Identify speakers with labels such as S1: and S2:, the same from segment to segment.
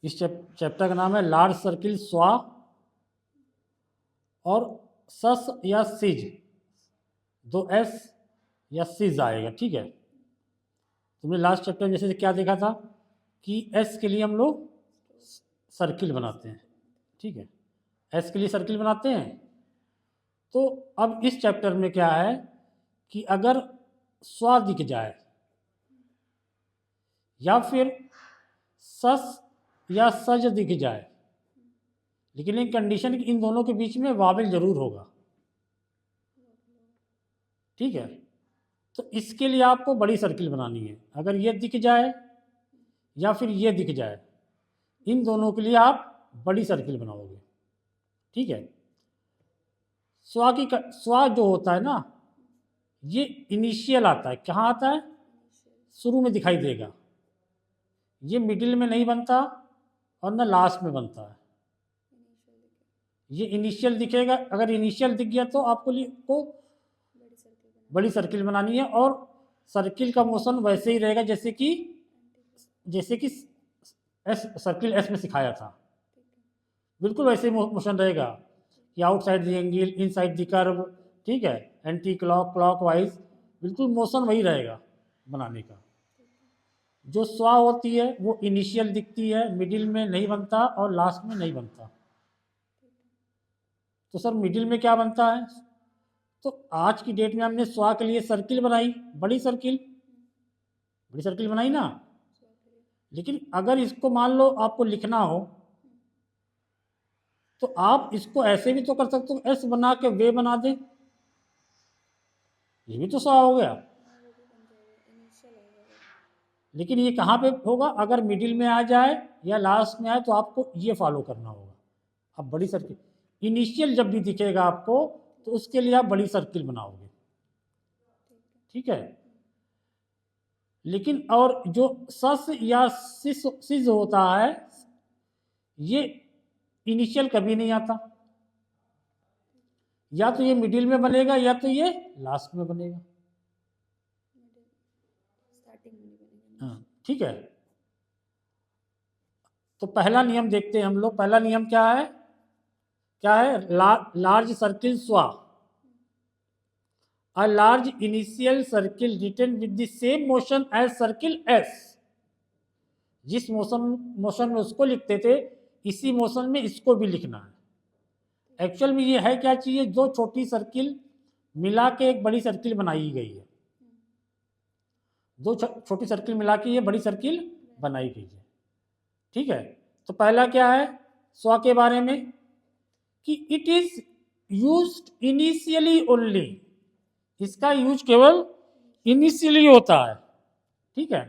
S1: इस चैप्टर का नाम है लार्ज सर्किल स्वा और सस या सिज, दो एस या सिज आएगा, ठीक है। तुमने लास्ट चैप्टर में जैसे क्या देखा था कि एस के लिए हम लोग सर्किल बनाते हैं, ठीक है, एस के लिए सर्किल बनाते हैं। तो अब इस चैप्टर में क्या है कि अगर स्वा दिख जाए या फिर सस या सज दिख जाए, लेकिन एक कंडीशन इन दोनों के बीच में वावेल जरूर होगा, ठीक है। तो इसके लिए आपको बड़ी सर्किल बनानी है। अगर ये दिख जाए या फिर ये दिख जाए, इन दोनों के लिए आप बड़ी सर्किल बनाओगे, ठीक है। स्वा जो होता है ना, ये इनिशियल आता है। कहाँ आता है? शुरू में दिखाई देगा। ये मिडिल में नहीं बनता और ना लास्ट में बनता है, ये इनिशियल दिखेगा। अगर इनिशियल दिख गया तो आपको को बड़ी सर्किल बनानी है, और सर्किल का मोशन वैसे ही रहेगा जैसे कि एस सर्किल एस में सिखाया था, बिल्कुल वैसे ही मोशन रहेगा कि outside the angle, inside the curve, ठीक है, एंटी क्लॉक, क्लॉक वाइज, बिल्कुल मोशन वही रहेगा बनाने का। जो स्वा होती है वो इनिशियल दिखती है, मिडिल में नहीं बनता और लास्ट में नहीं बनता। तो सर मिडिल में क्या बनता है? तो आज की डेट में हमने स्वा के लिए सर्किल बनाई, बड़ी सर्किल बनाई ना। लेकिन अगर इसको मान लो आपको लिखना हो तो आप इसको ऐसे भी तो कर सकते हो, एस बना के वे बना दें, ये भी तो स्वा हो गया। लेकिन ये कहाँ पे होगा? अगर मिडिल में आ जाए या लास्ट में आए तो आपको ये फॉलो करना होगा। अब बड़ी सर्किल इनिशियल जब भी दिखेगा आपको तो उसके लिए आप बड़ी सर्किल बनाओगे, ठीक है। लेकिन और जो सस या सिज होता है, ये इनिशियल कभी नहीं आता, या तो ये मिडिल में बनेगा या तो ये लास्ट में बनेगा, हाँ, ठीक है। तो पहला नियम देखते हैं हम लोग। पहला नियम क्या है? लार्ज सर्किल स्वा, a large initial circle written with the same motion as circle S। जिस मोशन में उसको लिखते थे इसी मोशन में इसको भी लिखना है। एक्चुअल में ये है क्या चाहिए, दो छोटी सर्किल मिला के एक बड़ी सर्किल बनाई गई है, दो छोटी सर्किल मिला के ये बड़ी सर्किल बनाई गई है, ठीक है। तो पहला क्या है स्वा के बारे में कि it is used initially only, इसका यूज केवल इनिशियली होता है, ठीक है।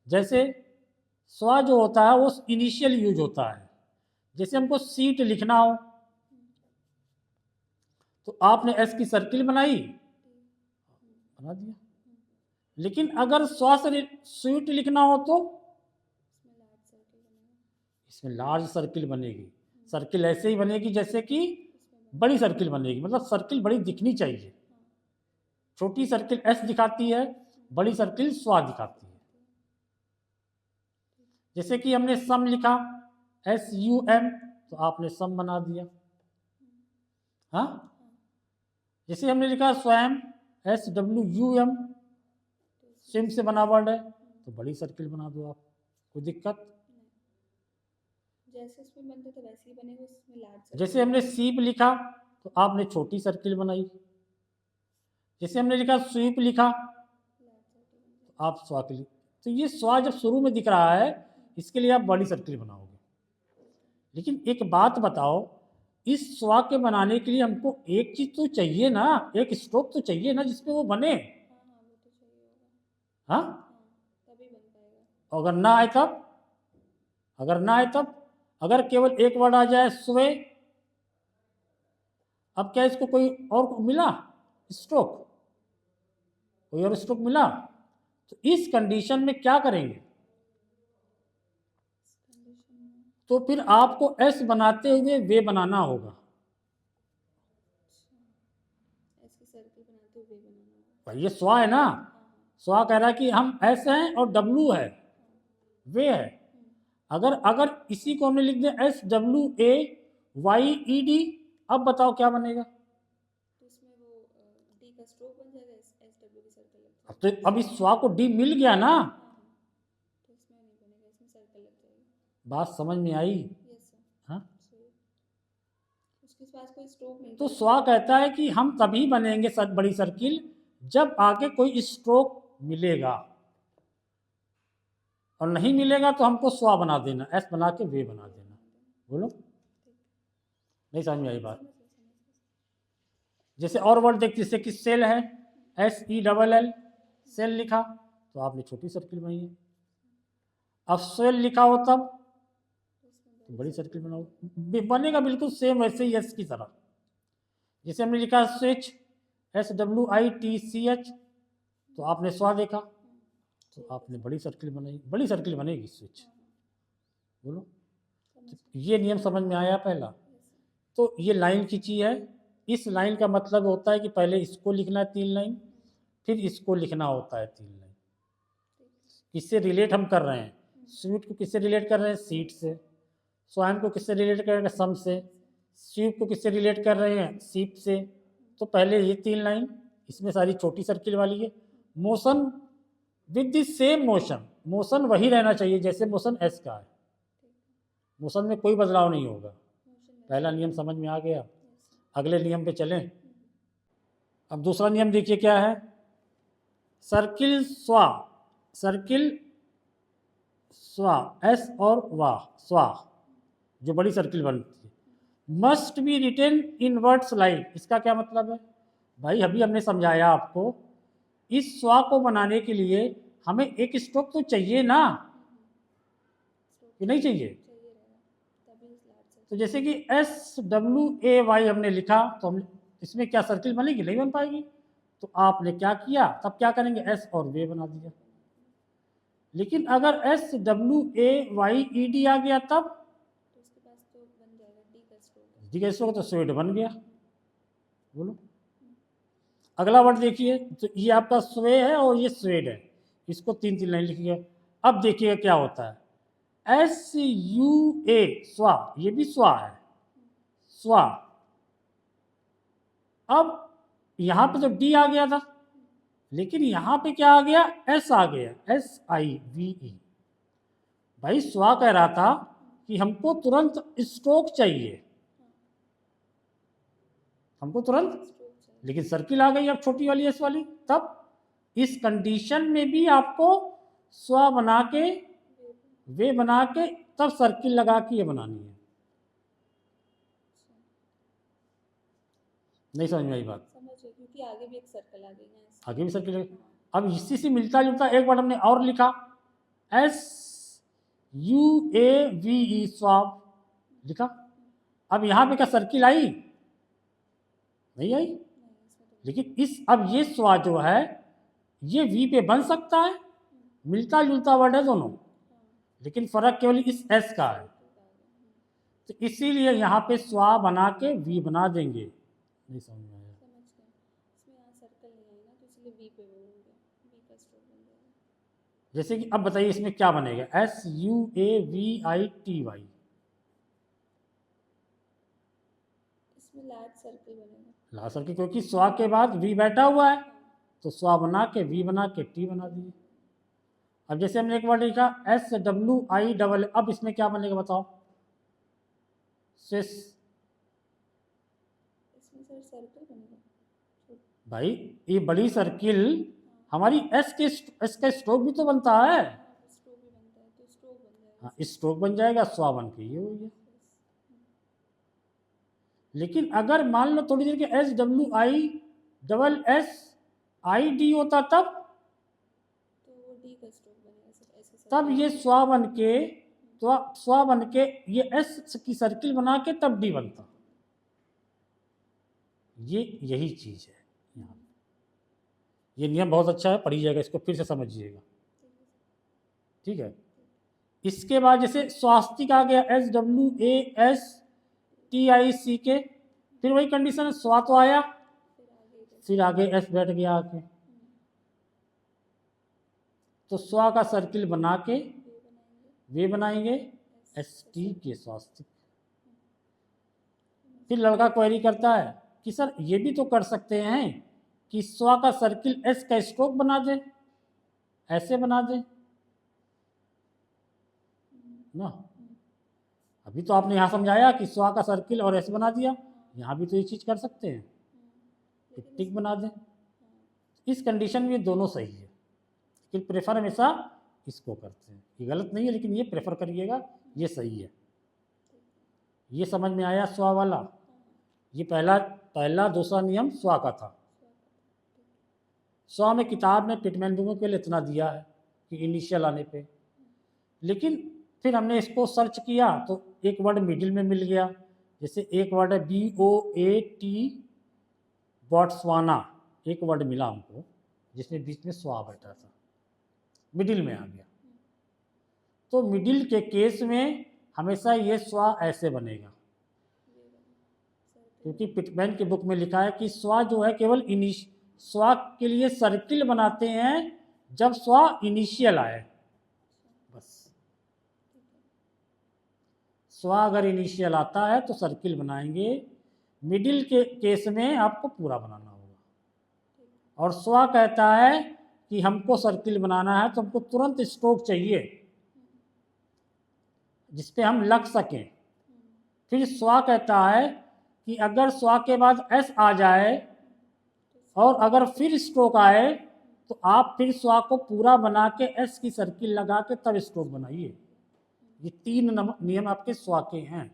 S1: जैसे स्वा जो होता है वो इनिशियल यूज होता है। जैसे हमको सीट लिखना हो तो आपने एस की सर्किल बना दिया। लेकिन अगर स्वा से स्वीट लिखना हो तो इसमें लार्ज सर्किल बनेगी। सर्किल ऐसे ही बनेगी जैसे कि बड़ी सर्किल बनेगी, मतलब सर्किल बड़ी दिखनी चाहिए। छोटी सर्किल एस दिखाती है, बड़ी सर्किल स्वा दिखाती है। जैसे कि हमने सम लिखा SUM तो आपने सम बना दिया, हाँ। जैसे हमने लिखा स्वयं SWUM, सिम से बना वर्ड है तो बड़ी सर्किल बना दो आप, कोई दिक्कत?
S2: जैसे इसमें बनते तो वैसे ही बनेगा, इसमें लार्ज।
S1: जैसे हमने सीप लिखा तो आपने छोटी सर्किल बनाई। जैसे हमने लिखा स्वीप लिखा तो आप स्वा के लिए, तो ये स्वा जब शुरू में दिख रहा है इसके लिए आप बड़ी सर्किल बनाओगे। लेकिन एक बात बताओ, इस स्वा के बनाने के लिए हमको एक चीज तो चाहिए ना, एक स्ट्रोक तो चाहिए ना जिसपे वो बने, हाँ।
S2: तभी बन पाएगा।
S1: अगर ना आए तब, अगर केवल एक वर्ड आ जाए स्वे, अब क्या इसको कोई और मिला स्ट्रोक, कोई और स्ट्रोक मिला? तो इस कंडीशन में क्या करेंगे? तो फिर आपको एस बनाते हुए वे बनाना होगा। भाई ये स्वा है ना, स्वा कह रहा है कि हम एस हैं और डब्लू है, वे है। अगर अगर इसी को हमने लिख दिया SWAYED, अब बताओ क्या बनेगा।
S2: तो इसमें वो डी का स्ट्रोक बन जाएगा, एस डब्ल्यू की सर्कल लग
S1: अब
S2: जाएगा।
S1: तो अब इस स्वा को डी मिल गया ना,
S2: हाँ हाँ, तो इसमें नहीं बनेगा, इसमें सर्कल लग जाएगी।
S1: बात समझ में आई।
S2: Yes sir.
S1: हाँ,
S2: उसके पास कोई स्ट्रोक नहीं
S1: तो
S2: था।
S1: स्वा कहता है कि हम तभी बनेंगे बड़ी सर्किल जब आगे कोई स्ट्रोक मिलेगा, और नहीं मिलेगा तो हमको स्वा बना देना, एस बना के वे बना देना। बोलो, नहीं समझ में आई बात। जैसे और वर्ड देखते, जैसे कि सेल है, SELL, सेल लिखा तो आपने छोटी सर्किल बनाई है। अब सेल लिखा हो तब तो बड़ी सर्किल बनाओ, बनेगा बिल्कुल सेम वैसे ही एस की तरह। जैसे हमने लिखा स्विच, SWITCH, तो आपने स्वा देखा तो आपने बड़ी सर्किल बनाई, बड़ी सर्किल बनेगी स्विच। बोलो, ये नियम समझ में आया पहला। तो ये लाइन खींची है, इस लाइन का मतलब होता है कि पहले इसको लिखना है 3 लाइन, फिर इसको लिखना होता है 3 लाइन। किससे रिलेट हम कर रहे हैं, स्वीट को किससे रिलेट कर रहे हैं, सीट से। स्वाइन को किससे रिलेट कर रहे हैं, सम से। स्वीप को किससे रिलेट कर रहे हैं, सीप से। तो पहले ये 3 लाइन, इसमें सारी छोटी सर्किल वाली है। Motion with the same motion, motion वही रहना चाहिए जैसे मोशन एस का है, मोशन में कोई बदलाव नहीं होगा। पहला नियम समझ में आ गया। अगले नियम पे चलें। अब दूसरा नियम देखिए क्या है, सर्किल स्वा, सर्किल स्वा, एस और वाह, स्वा जो बड़ी सर्किल बनती है, must be written in words like. इसका क्या मतलब है भाई, अभी हमने समझाया आपको, इस स्वा को बनाने के लिए हमें एक स्ट्रोक तो चाहिए ना, कि नहीं चाहिए। तो जैसे कि SWAY हमने लिखा तो हम इसमें क्या सर्किल बनेगी, नहीं बन पाएगी। तो आपने क्या किया, तब क्या करेंगे, एस और वे बना दिया। लेकिन अगर SWAYED आ गया तब
S2: तो उसके पास तो बन जाएगा डी का स्ट्रोक।
S1: डी का स्ट्रोक, तो स्वेड बन गया। बोलो, अगला वर्ड देखिए, तो ये आपका स्वे है और ये स्वेड है, इसको 3 लाइन लिखिए। अब देखिए क्या होता है, SUA स्वा, ये भी स्वा है, स्वा। अब यहां पे तो डी आ गया था, लेकिन यहां पे क्या आ गया, एस आ गया, SIVE। भाई स्वा कह रहा था कि हमको तुरंत स्ट्रोक चाहिए, हमको तुरंत, लेकिन सर्किल आ गई अब छोटी वाली एस वाली। तब इस कंडीशन में भी आपको स्वा बना के वे बना के तब सर्किल लगा के ये बनानी है। नहीं समझ में आई बात।
S2: समझ गए, क्योंकि आगे भी एक सर्कल आ गई ना इसमें।
S1: आगे भी सर्किल है। अब इसी से मिलता जुलता एक वर्ड हमने और लिखा, SUAVE स्वाब लिखा। अब यहाँ पे क्या सर्किल आई, नहीं आई। लेकिन इस अब ये स्वा जो है ये वी पे बन सकता है, मिलता जुलता वर्ड है दोनों, लेकिन फर्क केवल इस एस का है। तो इसीलिए यहाँ पे स्वा बना के वी बना देंगे। नहीं समझ में आया।
S2: समझ गए, इसमें यहाँ सर्कल नहीं आएगा तो इसलिए वी पे बोलेंगे, वी का स्ट्रोक बन जाएगा।
S1: जैसे कि अब बताइए इसमें क्या बनेगा, SUAVITY,
S2: इसमें लार्ज सर्कल बनेगा।
S1: लार्ज सर्किल, क्योंकि स्वा के बाद वी बैठा हुआ है, तो स्वा बना के वी बना के टी बना दिए। अब जैसे हमने एक वर्ड लिखा SWI, अब इसमें क्या बनेगा बताओ, स्विस।
S2: इसमें सर सर्कल बनेगा
S1: भाई ये बड़ी सर्किल हमारी एस का स्ट्रोक भी तो बनता है।
S2: स्ट्रोक भी बनता है, तो स्ट्रोक बन जाएगा।
S1: हाँ, स्ट्रोक बन जाएगा, स्वा बन के ये हो गया। लेकिन अगर मान लो थोड़ी देर के SWISSID होता तब
S2: तो वो डी का स्ट्रोक बनेगा सर, ऐसे
S1: तब ये स्वा बन के, तो स्वा बन के ये एस की सर्किल बना के तब डी बनता। ये यही चीज है यहाँ। ये नियम बहुत अच्छा है, पढ़ी जाएगा, इसको फिर से समझिएगा, ठीक है। इसके बाद जैसे स्वास्तिक आ गया, SWASTIC, फिर वही कंडीशन है, स्वा तो आया, फिर आगे एस बैठ गया आके, तो स्वा का सर्किल बना के वे बनाएंगे, ST के स्वास्तिक। फिर लड़का क्वेरी करता है कि सर ये भी तो कर सकते हैं कि स्वा का सर्किल S का स्ट्रोक बना दे, ऐसे बना दे ना। अभी तो आपने यहाँ समझाया कि स्वा का सर्किल और S बना दिया, यहाँ भी तो ये चीज़ कर सकते हैं, टिक बना दें। इस कंडीशन में ये दोनों सही है, लेकिन प्रेफर हमेशा इसको करते हैं। ये गलत नहीं है, लेकिन ये प्रेफर करिएगा, ये सही है। ये समझ में आया स्वा वाला। ये पहला दूसरा नियम स्वा का था। स्वा में किताब में पिटमैन बुक के लिए इतना दिया है कि इनिशियल आने पे, लेकिन फिर हमने इसको सर्च किया तो एक वर्ड मिडिल में मिल गया। जैसे एक वर्ड है BOAT, बोट्सवाना, एक वर्ड मिला हमको जिसमें बीच में स्वा बैठा था, मिडिल में आ गया। तो मिडिल के केस में हमेशा ये स्वा ऐसे बनेगा, क्योंकि पिटमैन की बुक में लिखा है कि स्वा जो है केवल स्वा के लिए सर्किल बनाते हैं जब स्वा इनिशियल आए, बस। स्वा अगर इनिशियल आता है तो सर्किल बनाएंगे, मिडिल के केस में आपको पूरा बनाना होगा। और स्वा कहता है कि हमको सर्किल बनाना है तो हमको तुरंत स्ट्रोक चाहिए जिसपे हम लग सकें। फिर स्वा कहता है कि अगर स्वा के बाद S आ जाए और अगर फिर स्ट्रोक आए तो आप फिर स्वा को पूरा बना के S की सर्किल लगा के तब स्ट्रोक बनाइए। ये 3 नियम आपके स्वा के हैं,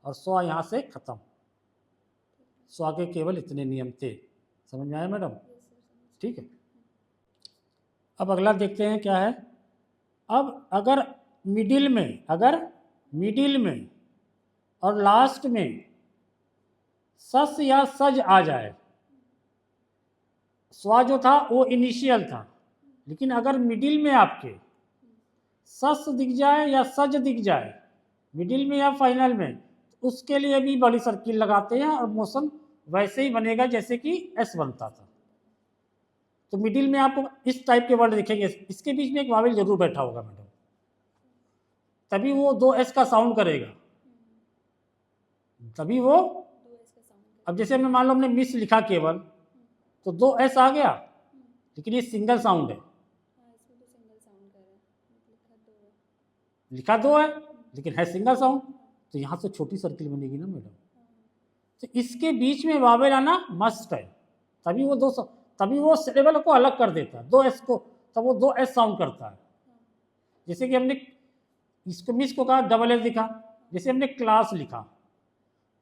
S1: और स्वा यहाँ से खत्म। स्वा के केवल इतने नियम थे। समझ में आया मैडम? ठीक है। अब अगला देखते हैं क्या है। अब अगर मिडिल में और लास्ट में सस या सज आ जाए, स्वा जो था वो इनिशियल था, लेकिन अगर मिडिल में आपके सस दिख जाए या सज दिख जाए, मिडिल में या फाइनल में, तो उसके लिए भी बड़ी सर्किल लगाते हैं और मोशन वैसे ही बनेगा जैसे कि S बनता था। तो मिडिल में आपको इस टाइप के वर्ड दिखेंगे, इसके बीच में एक वावेल जरूर बैठा होगा मैडम, तभी वो 2S का साउंड करेगा, तभी वो। अब जैसे हमने मान लो हमने मिस लिखा केवल, तो 2S आ गया, लेकिन ये सिंगल साउंड है, लिखा 2 है लेकिन है सिंगल साउंड, तो यहाँ से छोटी सर्किल बनेगी ना मैडम। तो इसके बीच में वावेल आना मस्ट है, तभी वो सिलेबल को अलग कर देता है, 2S को, तब वो 2S साउंड करता है। जैसे कि हमने इसको मिस को कहा डबल S लिखा, जैसे हमने क्लास लिखा,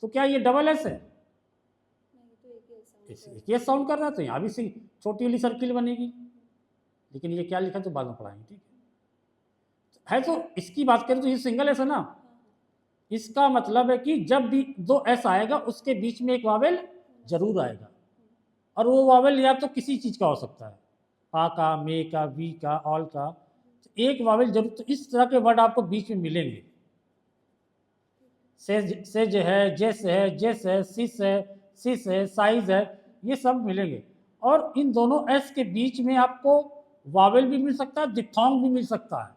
S1: तो क्या ये डबल S है? एक S साउंड कर रहा है, तो यहाँ भी छोटी वाली सर्किल बनेगी, लेकिन ये क्या लिखा तो बाद में पढ़ाएंगे, ठीक है। तो इसकी बात करें तो ये सिंगल S है ना, इसका मतलब है कि जब भी 2S आएगा उसके बीच में एक वावेल जरूर आएगा, और वो वावेल या तो किसी चीज का हो सकता है, आ का, मे का, वी का, ऑल का, तो एक वावेल जरूर। तो इस तरह के वर्ड आपको बीच में मिलेंगे, सेज है, जेस है, सिस है, सिस है, साइज है, ये सब मिलेंगे। और इन दोनों S के बीच में आपको वावेल भी मिल सकता है, डिप्थोंग भी मिल सकता है।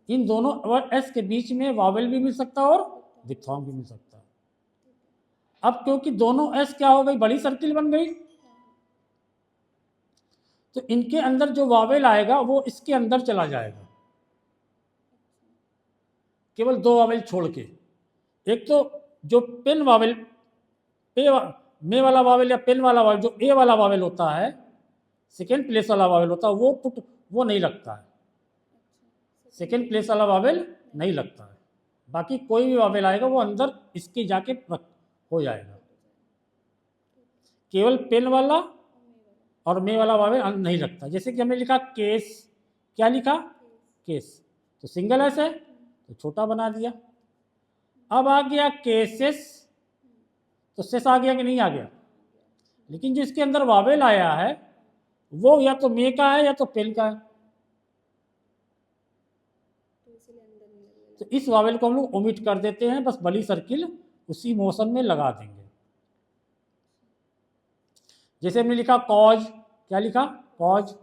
S1: इन दोनों S के बीच में वावेल भी मिल सकता है और डिप्थोंग भी मिल सकता है। अब क्योंकि दोनों S क्या हो गई, बड़ी सर्किल बन गई, तो इनके अंदर जो वावेल आएगा वो इसके अंदर चला जाएगा, केवल 2 वावेल छोड़ के। एक तो जो पेन वावेल, मे वाला वावेल या पेन वाला वावेल, जो ए वाला वावेल होता है, सेकेंड प्लेस वाला वावेल होता है, वो नहीं लगता है, सेकेंड प्लेस वाला वावेल नहीं लगता है। बाकी कोई भी वावेल आएगा वो अंदर इसके जाके हो जाएगा, केवल पेन वाला और मे वाला वावेल नहीं लगता। जैसे कि हमने लिखा केस, क्या लिखा, केस, तो सिंगल एस है तो छोटा बना दिया। अब आ गया केसेस, तो सेस आ गया कि नहीं आ गया, लेकिन जो इसके अंदर वावेल आया है वो या तो मे का है या तो पेन का है, तो इस वावेल को हम लोग ओमिट कर देते हैं, बस बड़ी सर्किल उसी मोशन में लगा देंगे। जैसे हमने लिखा कॉज, क्या लिखा, कॉज,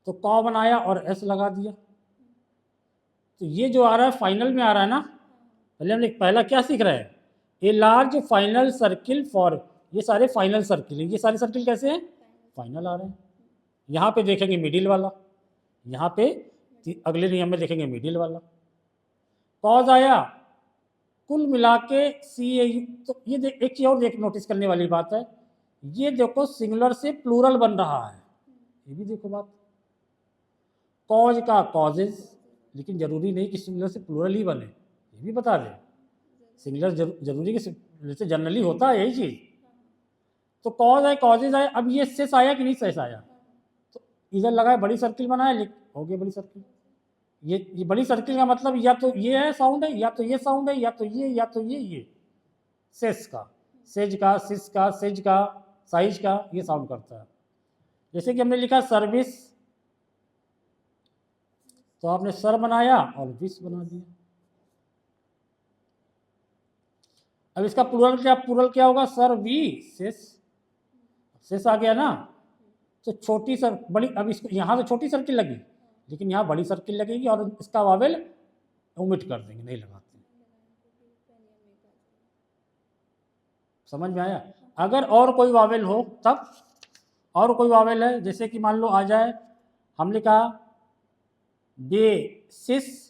S1: तो कॉ बनाया और एस लगा दिया, तो ये जो आ रहा है फाइनल में आ रहा है ना, पहले हमने पहला क्या सीख रहे हैं, a large final circle for, ये सारे फाइनल सर्किल हैं, ये सारे सर्किल कैसे हैं, फाइनल आ रहे हैं। यहाँ पे देखेंगे मिडिल वाला, यहाँ पे अगले नियम में देखेंगे मिडिल वाला। कॉज आया, कुल मिला के सी ए यू। तो ये एक चीज और देख नोटिस करने वाली बात है, ये देखो सिंगुलर से प्लूरल बन रहा है, ये भी देखो बात, कॉज का कॉजेज, लेकिन जरूरी नहीं कि सिंगुलर से प्लूरल ही बने, ये भी बता दें। सिंगुलर जरूरी कि जैसे जनरली होता है यही चीज। तो कॉज आए कॉजेज आए, अब ये सेस आया कि नहीं सेस आया, तो इधर लगा है बड़ी सर्किल बनाया, हो गया बड़ी सर्किल। ये बड़ी सर्किल का मतलब या तो ये है साउंड है, या तो ये साउंड है, या तो ये सेस का, सेज का, सिस का, सेज का, साइज का, ये साउंड करता है। जैसे कि हमने लिखा सर्विस, तो आपने सर बनाया और विस बना दिया। अब इसका प्लूरल क्या होगा, सर वी सेस, सेस आ गया ना। तो छोटी सर बड़ी, अब इसको यहाँ से छोटी सर्किल लगी, लेकिन यहाँ बड़ी सर्किल लगेगी और इसका वावेल ओमिट कर देंगे, नहीं लगाते। समझ में आया। अगर और कोई वावेल हो तब, और कोई वावेल है, जैसे कि मान लो आ जाए, हमने कहा बेसिस,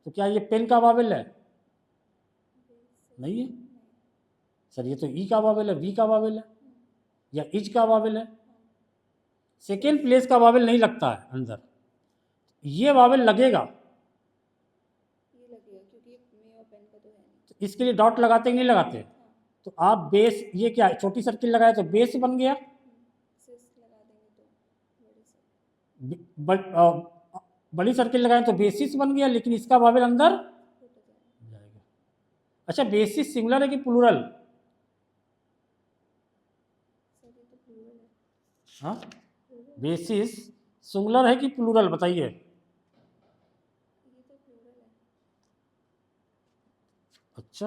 S1: तो क्या ये पेन का वावेल है, नहीं है सर, ये तो ई का वावेल है, वी का वावेल है, या इज का वावेल है। सेकेंड प्लेस का वावेल नहीं लगता है अंदर, ये वावेल लगेगा, तो इसके लिए डॉट लगाते कि नहीं लगाते। तो आप बेस, ये क्या है, छोटी सर्किल लगाए तो बेस बन गया, बड़ी सर्किल लगाए तो बेसिस बन गया, लेकिन इसका वावेल अंदर जाएगा। अच्छा, बेसिस सिंगुलर है कि प्लूरल, हाँ बेसिस सिंगुलर है कि प्लूरल बताइए। अच्छा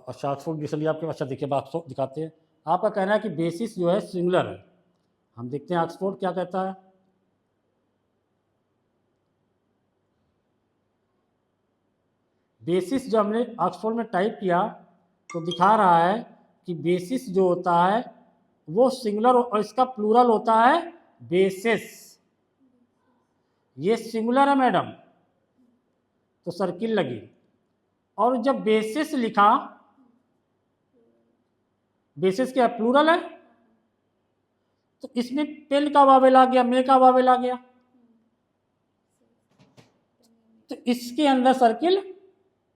S1: अच्छा, ऑक्सफोर्ड डिक्शनरी आपके, अच्छा देखिए ऑक्सफोर्ड दिखाते हैं, आपका कहना है कि बेसिस जो है सिंगुलर है। हम देखते हैं ऑक्सफोर्ड क्या कहता है। बेसिस जो हमने ऑक्सफोर्ड में टाइप किया तो दिखा रहा है कि बेसिस जो होता है वो सिंगुलर, और इसका प्लूरल होता है बेसिस। ये सिंगुलर है मैडम, तो सर्किल लगी। और जब बेसिस लिखा, बेसिस क्या प्लूरल है, तो इसमें पेन का वावेल आ गया, मे का वावेल आ गया, तो इसके अंदर सर्किल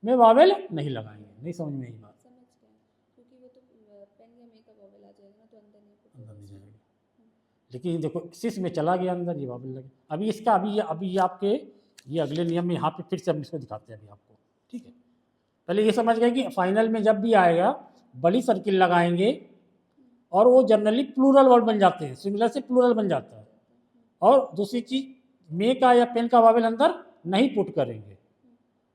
S1: में वावेल नहीं लगाएंगे। नहीं समझ में आई बात,
S2: क्योंकि वो तो पेन या मे का वावेल आ जाएगा ना, तो अंदर नहीं
S1: जाएगा। लेकिन देखो सिस में चला गया अंदर, ये वावेल लगे। अभी इसका अभी ये आपके ये अगले नियम में यहाँ पे फिर से हम इसको दिखाते हैं अभी आपको, ठीक है। पहले ये समझ गए कि फाइनल में जब भी आएगा बड़ी सर्किल लगाएंगे और वो जनरली प्लूरल वर्ड बन जाते हैं, सिंगुलर से प्लूरल बन जाता है। और दूसरी चीज, मे का या पेन का वावेल अंदर नहीं पुट करेंगे,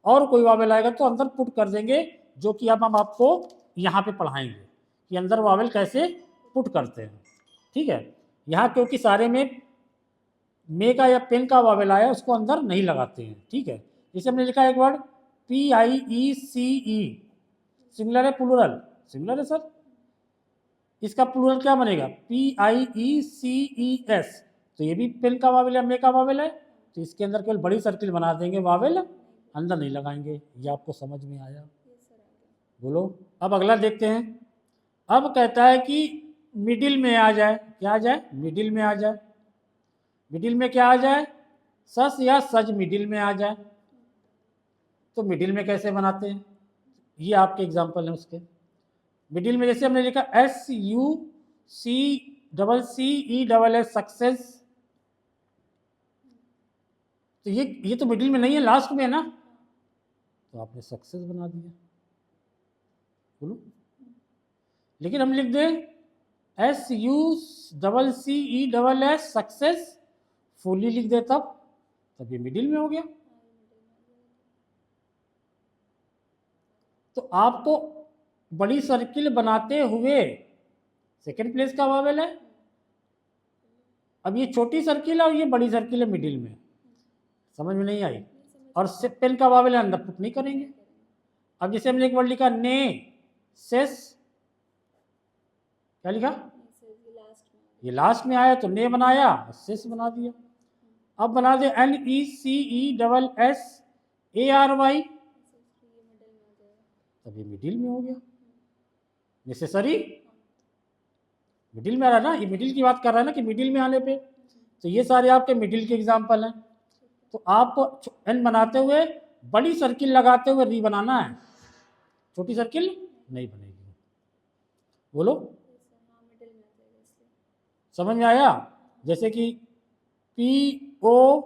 S1: और कोई वावेल आएगा तो अंदर पुट कर देंगे, जो कि अब हम आपको यहाँ पे पढ़ाएंगे कि अंदर वावेल कैसे पुट करते हैं, ठीक है। यहाँ क्योंकि सारे में मे का या पेन का वावेल आया, उसको अंदर नहीं लगाते हैं, ठीक है। जैसे हमने लिखा एक वर्ड PIECE, सिंगुलर है प्लूरल, सिंगुलर है सर, इसका प्लूरल क्या बनेगा PIECES, तो ये भी पेन का वावेल या मे का वावेल है, तो इसके अंदर केवल बड़ी सर्किल बना देंगे, वावेल अंदर नहीं लगाएंगे। ये आपको समझ में आया, बोलो। अब अगला देखते हैं। अब कहता है कि मिडिल में आ जाए, क्या आ जाए, मिडिल में आ जाए। मिडिल में क्या आ जाए, सस या सज मिडिल में आ जाए। तो मिडिल में कैसे बनाते हैं, ये आपके एग्जाम्पल है उसके। मिडिल में जैसे हमने लिखा SUCCESS, सक्सेस, तो ये तो मिडिल में नहीं है, लास्ट में है ना, तो आपने सक्सेस बना दिया, बोलो। लेकिन हम लिख दें SUCCESS, सक्सेस फुली लिख दे, तब ये मिडिल में हो गया। तो आपको बड़ी सर्किल बनाते हुए सेकेंड प्लेस का वावेल है, अब ये छोटी सर्किल है और ये बड़ी सर्किल है मिडिल में। समझ में नहीं आई, और पेन का वावेल अंदर पुट नहीं करेंगे। अब जैसे हमने एक वर्ड लिखा ने सेस, क्या लिखा, ये लास्ट में आया तो ने बनाया, सेस बना दिया। अब बना दे NECESSARY, तब ये मिडिल में हो गया। नेसेसरी मिडिल में आ रहा है ना, ये मिडिल की बात कर रहा है ना कि मिडिल में आने पे, तो ये सारे आपके मिडिल के एग्जाम्पल हैं। तो आपको एन बनाते हुए बड़ी सर्किल लगाते हुए री बनाना है, छोटी सर्किल नहीं बनेगी। बोलो, समझ में आया? जैसे कि POSSESSORY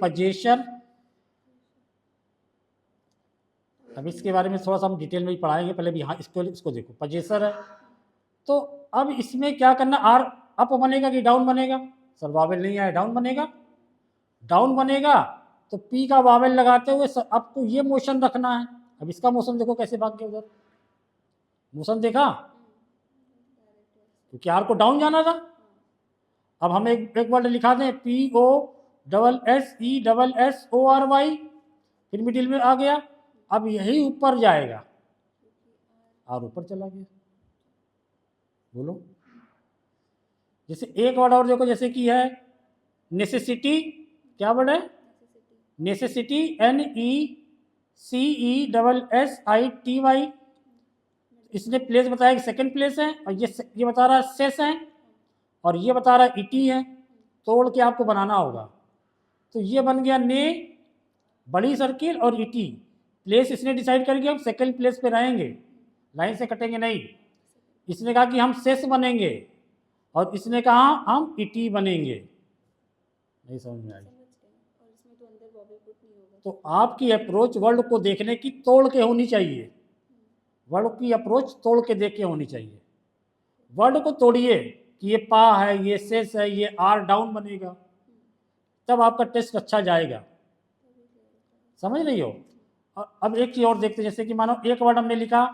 S1: पजेशर। अब इसके बारे में थोड़ा सा हम डिटेल में ही पढ़ाएंगे, पहले भी यहाँ इसको देखो, पजेसर है। तो अब इसमें क्या करना, आर अप बनेगा कि डाउन बनेगा? सर वावेल नहीं आया, डाउन बनेगा। डाउन बनेगा तो पी का वावेल लगाते हुए आपको ये मोशन रखना है। अब इसका मोशन देखो कैसे भाग गया उधर, मोशन देखा, क्योंकि आर को डाउन जाना था। अब हम एक वर्ड लिखा दें POSSESSORY, फिर मिडिल में आ गया। अब यही ऊपर जाएगा, और ऊपर चला गया। बोलो, जैसे एक वर्ड और देखो, जैसे कि है नेसेसिटी, क्या वर्ड है? Necessity, NECESSITY। इसने प्लेस बताया कि सेकंड प्लेस है, और ये बता रहा है सेस है, और ये बता रहा है इटी है। तोड़ के आपको बनाना होगा। तो ये बन गया ने, बड़ी सर्किल और इटी। प्लेस इसने डिसाइड करके हम सेकंड प्लेस पे रहेंगे, लाइन से कटेंगे नहीं। इसने कहा कि हम सेस बनेंगे, और इसने कहा हम इटी बनेंगे। नहीं समझ में आई? तो आपकी अप्रोच वर्ड को देखने की तोड़ के होनी चाहिए। वर्ड की अप्रोच तोड़ के देख के होनी चाहिए। वर्ड को तोड़िए कि ये पा है, ये सेस है, ये आर डाउन बनेगा, तब आपका टेस्ट अच्छा जाएगा। समझ रही हो? अब एक चीज और देखते हैं, जैसे कि मानो एक वर्ड हमने लिखा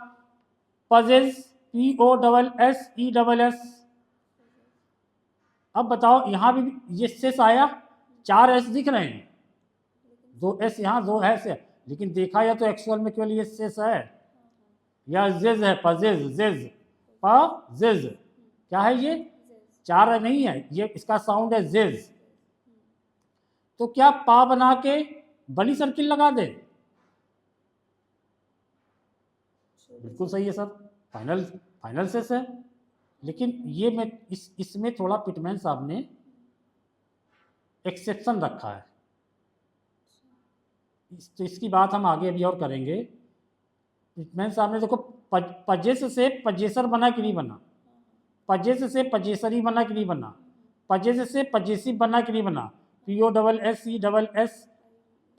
S1: पजेस, POSSESS। अब बताओ, यहां भी ये सेस आया, 4 एस दिख रहे हैं, 2 एस यहाँ, 2 एस है, लेकिन देखा या तो एक्चुअल में केवल ये सेस है या जेज है, पजेज, जेज, पजेज, क्या है ये? 4 नहीं है, ये इसका साउंड है जेज। तो क्या पा बना के बड़ी सर्किल लगा दे? बिल्कुल सही है सर, फाइनल सेस है। लेकिन ये मैं इसमें थोड़ा पिटमैन साहब ने एक्सेप्शन रखा है। तो इसकी बात हम आगे अभी और करेंगे। पिटमैन साहब ने देखो, पजेस से पजेसर बना कि नहीं बना, पजेस से पजेसरी बना कि नहीं बना, पजेस से पजेसिव बना कि नहीं बना, POSSESS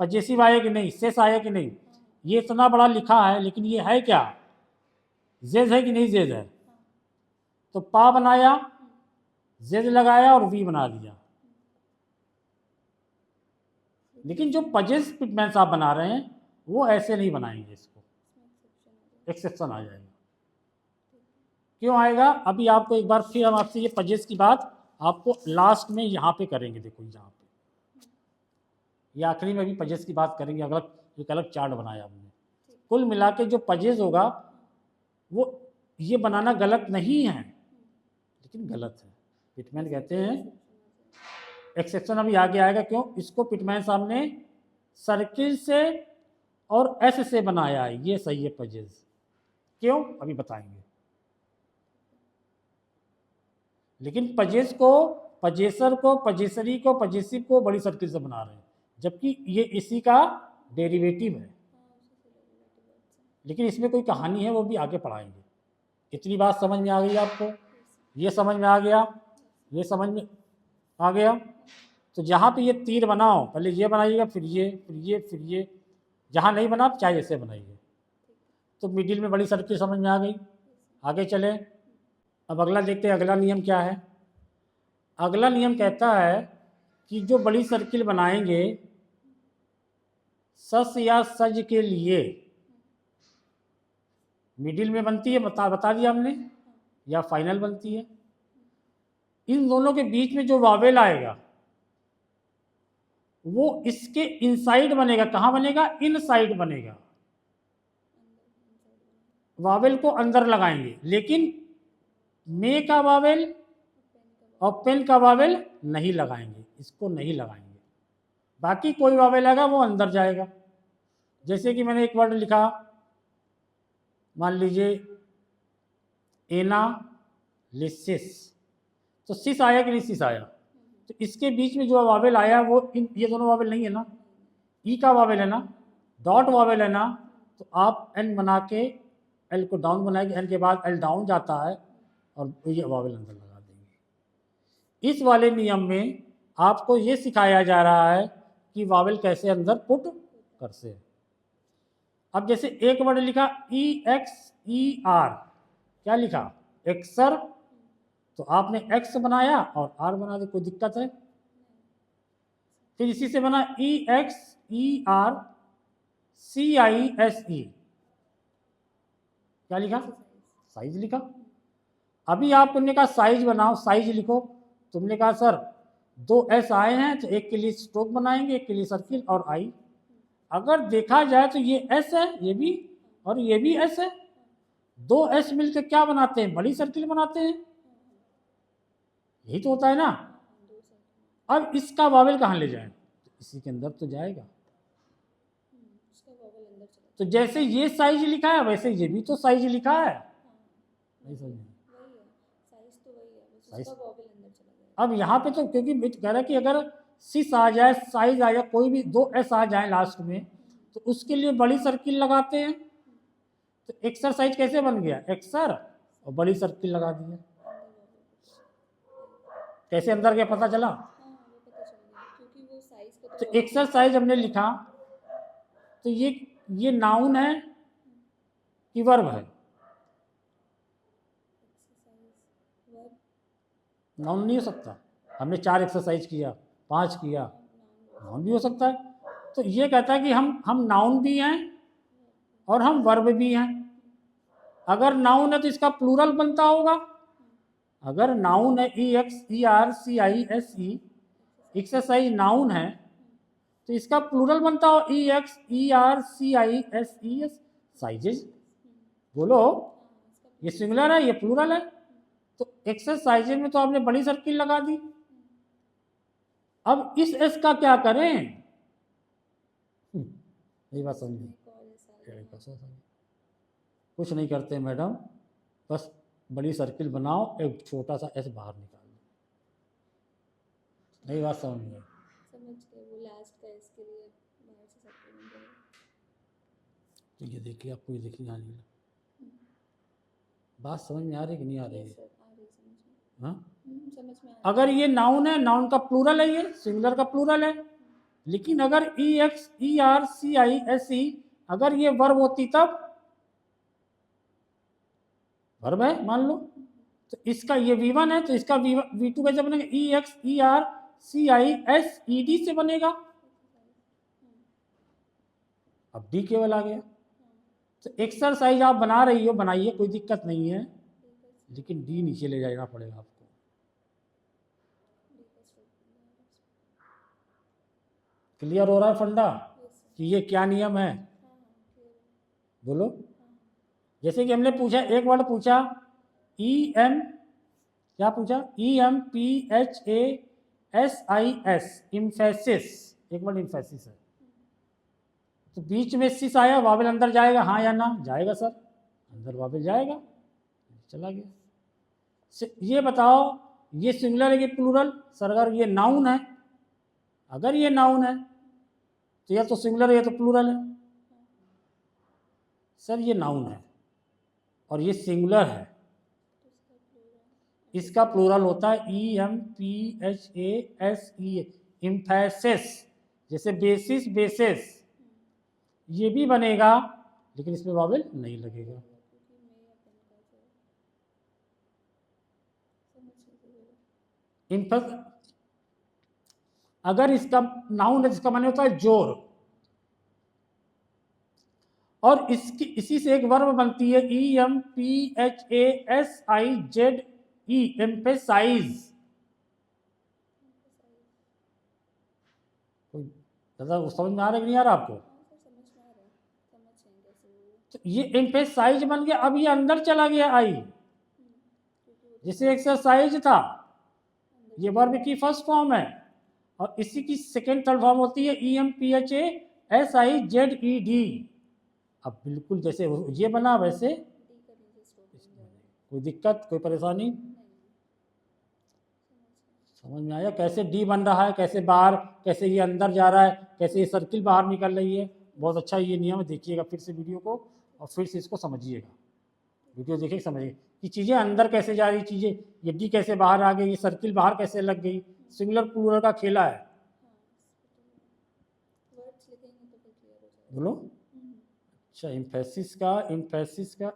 S1: पजेसिव आया कि नहीं, सेस आया कि नहीं। ये इतना बड़ा लिखा है, लेकिन ये है क्या? जेज है कि नहीं जेज है? तो पा बनाया, जेज लगाया और वी बना दिया। लेकिन जो पजेस पिटमैन साहब बना रहे हैं वो ऐसे नहीं बनाएंगे, इसको एक्सेप्शन आ जाएगा। क्यों आएगा? अभी आपको एक बार फिर हम आपसे ये पजेस की बात आपको लास्ट में यहाँ पे करेंगे। देखो यहाँ पे, ये आखिरी में भी पजेस की बात करेंगे। अगला एक अलग चार्ट बनाया हमने। कुल मिला के जो पजेस होगा वो ये बनाना गलत नहीं है, लेकिन गलत है। पिटमैन कहते हैं एक्सेप्शन अभी आगे आएगा। क्यों? इसको पिटमैन साहब ने सर्किल से और एस से बनाया है, ये सही है पजेस। क्यों? अभी बताएंगे। लेकिन पजेस को, पजेसर को, पजेसरी को, पजेसिव को बड़ी सर्किल से बना रहे हैं, जबकि ये इसी का डेरिवेटिव है। लेकिन इसमें कोई कहानी है, वो भी आगे पढ़ाएंगे। इतनी बात समझ में आ गई आपको? ये समझ में आ गया? ये समझ में आ गया? तो जहाँ पे ये तीर बनाओ, पहले ये बनाइएगा, फिर ये, फिर ये, फिर ये। जहाँ नहीं बना चाहे ऐसे बनाइए। तो मिडिल में बड़ी सर्किल समझ में आ गई। आगे चले, अब अगला देखते हैं। अगला नियम क्या है? अगला नियम कहता है कि जो बड़ी सर्किल बनाएंगे सस या सज के लिए मिडिल में बनती है, बता दिया हमने, या फाइनल बनती है। इन दोनों के बीच में जो वावेल आएगा वो इसके इनसाइड बनेगा। कहाँ बनेगा? इनसाइड बनेगा। वावेल को अंदर लगाएंगे, लेकिन मे का वावेल और पेन का वावेल नहीं लगाएंगे, इसको नहीं लगाएंगे। बाकी कोई वावेल आएगा वो अंदर जाएगा। जैसे कि मैंने एक वर्ड लिखा, मान लीजिए एनालिसिस, तो सिस आया कि नहीं सिस आया? तो इसके बीच में जो वावेल आया वो ये दोनों वावेल नहीं है ना, ई का वावेल है ना, डॉट वावेल है ना, तो आप एन बना के एल को डाउन बनाएंगे, एन के बाद एल डाउन जाता है और ये वावेल अंदर लगा देंगे। इस वाले नियम में आपको ये सिखाया जा रहा है कि वावेल कैसे अंदर पुट कर से। अब जैसे एक वर्ड लिखा ई एक्स ई आर, क्या लिखा? एक्सर, तो आपने एक्स बनाया और आर बना दे, कोई दिक्कत है? फिर इसी से बना E X E R C I S E, क्या लिखा? साइज लिखा। अभी आपने कहा साइज बनाओ, साइज लिखो, तुमने कहा सर 2 एस आए हैं तो एक के लिए स्ट्रोक बनाएंगे, एक के लिए सर्किल और आई। अगर देखा जाए तो ये एस है, ये भी और ये भी एस है, 2 एस मिलकर क्या बनाते हैं? बड़ी सर्किल बनाते हैं। यही तो होता है ना। अब इसका वावेल कहाँ ले जाएं? तो इसी के अंदर तो जाएगा। तो जैसे ये साइज लिखा है वैसे ये भी तो साइज लिखा है। साइज अब यहाँ पे तो क्योंकि कह रहा है कि अगर सिस आ जाए, साइज आ जाए, कोई भी 2 एस आ जाए लास्ट में, तो उसके लिए बड़ी सर्किल लगाते हैं। तो एक्सरसाइज कैसे बन गया? एक्सर और बड़ी सर्किल लगा दिया। कैसे अंदर गया पता चला? तो एक्सरसाइज हमने लिखा, तो ये नाउन है कि वर्ब है? नाउन नहीं हो सकता। हमने 4 एक्सरसाइज किया, 5 किया, नाउन भी हो सकता है। तो ये कहता है कि हम नाउन भी हैं और हम वर्ब भी हैं। अगर नाउन है तो इसका प्लूरल बनता होगा। अगर नाउन है E X E R C I S E, exercise noun है, तो इसका प्लूरल बनता हो E X E R C I S E S, sizes. बोलो, ये सिंगुलर है, ये प्लूरल है। तो एक्सरसाइजेज में तो आपने बड़ी सर्किल लगा दी। अब इस एस का क्या करें? यही बात समझी। कुछ नहीं करते मैडम, बस बड़ी सर्किल बनाओ, एक छोटा सा एस बाहर निकाल दो। नई बात समझ में?
S2: वो लास्ट का इसके लिए बाहर से सर्किल बन जाएगा।
S1: तो ये देखिए, आपको ये देखिए आने लगा। बात समझ में आ रही कि नहीं आ रही है? हाँ,
S2: समझ में
S1: अगर ये नाउन है, नाउन का प्लूरल है, ये सिंगुलर का प्लूरल है। लेकिन अगर E X E R C I S E, अगर ये वर्ब होती तब वर्ब है मान लो, तो इसका ये V1 है, तो इसका V2 कैसे बनेगा? E X E R C I S E D से बनेगा। अब डी केवल आ गया। तो एक्सरसाइज आप बना रही हो, बनाइए, कोई दिक्कत नहीं है, लेकिन डी नीचे ले जाना पड़ेगा आपको। क्लियर हो रहा है फंडा कि ये क्या नियम है? बोलो। जैसे कि हमने पूछा, एक वर्ड पूछा ई एम, क्या पूछा? E M P H A S I S, emphasis, एक वर्ड इम्फेसिस है। तो बीच में सिस आया, वावेल अंदर जाएगा हाँ या ना? जाएगा सर, अंदर वावेल जाएगा, चला गया। ये बताओ, ये सिंगुलर है कि प्लूरल? सर अगर ये नाउन है, अगर ये नाउन है तो या तो सिंगुलर है या तो प्लूरल है। सर ये नाउन है और ये सिंगुलर है, इसका प्लूरल होता है E M P H A S E, emphasis. जैसे बेसिस, बेसिस, ये भी बनेगा लेकिन इसमें वावेल नहीं लगेगा। अगर इसका नाउन है, जिसका माने होता है जोर, और इसकी इसी से एक वर्ब बनती है E M P H A S I Z E, emphasize. दादा समझ में आ रहा है कि नहीं आ रहा आपको?
S2: हाँ सर, समझ में आ रहा है, समझ जाएंगे ऐसे वो।
S1: तो ये एम्फेसाइज बन गया, अब ये अंदर चला गया आई,
S2: क्योंकि वो
S1: जिसे एक्सरसाइज था,
S2: अंदर
S1: ये वर्ब की फर्स्ट फॉर्म है, और इसी की सेकेंड थर्ड फॉर्म होती है EMPHASIZED। अब बिल्कुल जैसे ये बना वैसे
S2: डी का नीचे स्ट्रोक बन जाएगा।
S1: कोई दिक्कत कोई परेशानी
S2: नहीं,
S1: समझ में आया? कैसे डी बन रहा है, कैसे बाहर, कैसे ये अंदर जा रहा है, कैसे ये सर्किल बाहर निकल रही है। बहुत अच्छा ये नियम है, देखिएगा फिर से वीडियो को और फिर से इसको समझिएगा। वीडियो देखिए समझिए कि चीज़ें अंदर कैसे जा रही, चीज़ें ये डी कैसे बाहर आ गई, ये सर्किल बाहर कैसे लग गई। सिंगुलर प्लूरल का खेला है।
S2: वर्ड्स लिखेंगे तो फिर क्लियर हो जाएगा।
S1: बोलो। अच्छा इम्फेसिस का अच्छा इम्फेसिस का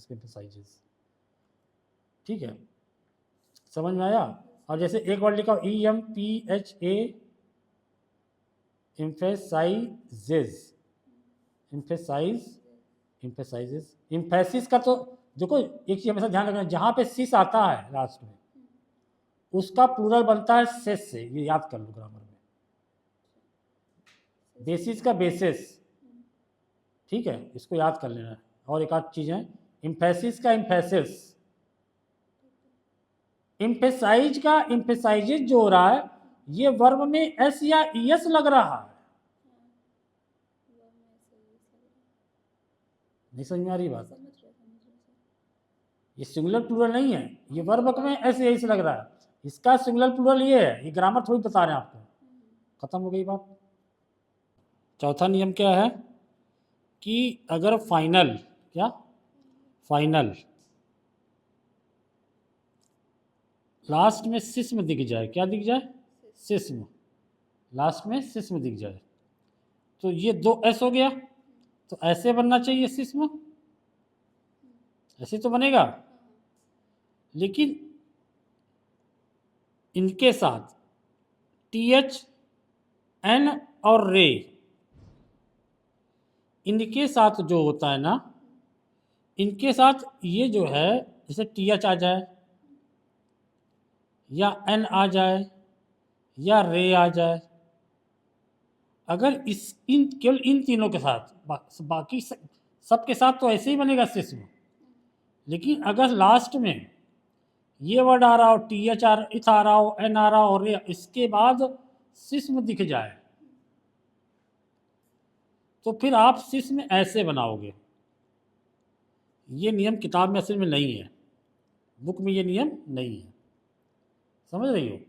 S1: एम्फेसाइजेस, ठीक है, समझ में आया? और जैसे एक वर्ड लिखा EMPHA एम्फेसाइजेस, एम्फेसाइजेस इम्फेसिस का तो देखो एक चीज़ हमेशा ध्यान रखना, जहाँ पे सिस आता है लास्ट में उसका प्लूरल बनता है सेस से, ये याद कर लो ग्रामर में। बेसिस का बेसिस, ठीक है, इसको याद कर लेना। और एक आध चीज़ है, इम्फेसिस का इम्फेसिस, इम्फेसाइज का इम्फेसाइजेज जो हो रहा है ये वर्ब में एस या ES लग रहा है। नहीं समझ में आ रही बात?
S2: समझ रहे सर।
S1: ये सिंगुलर प्लूरल नहीं है, ये वर्ब में एस या ES लग रहा है। इसका सिंगुलर प्लूरल ये है, ये ग्रामर थोड़ी बता रहे हैं आपको। खत्म हो गई बात। चौथा नियम क्या है कि अगर फाइनल लास्ट में सिस्म दिख जाए, क्या दिख जाए? सिस्म, लास्ट में सिस्म दिख जाए तो ये 2S हो गया, तो ऐसे बनना चाहिए सिस्म, ऐसे तो बनेगा। लेकिन इनके साथ TH N और रे, इनके साथ जो होता है ना, इनके साथ ये जो है जैसे TH आ जाए या N आ जाए या रे आ जाए, अगर केवल इन तीनों के साथ, बाकी सबके साथ तो ऐसे ही बनेगा सिस्म। लेकिन अगर लास्ट में ये वर्ड आ रहा हो, TH आ रहा हो, N आ रहा हो, रे, इसके बाद सिस्म दिख जाए तो फिर आप सिस्म ऐसे बनाओगे। ये नियम किताब में असल में नहीं है, बुक में ये नियम नहीं है, समझ रही हो?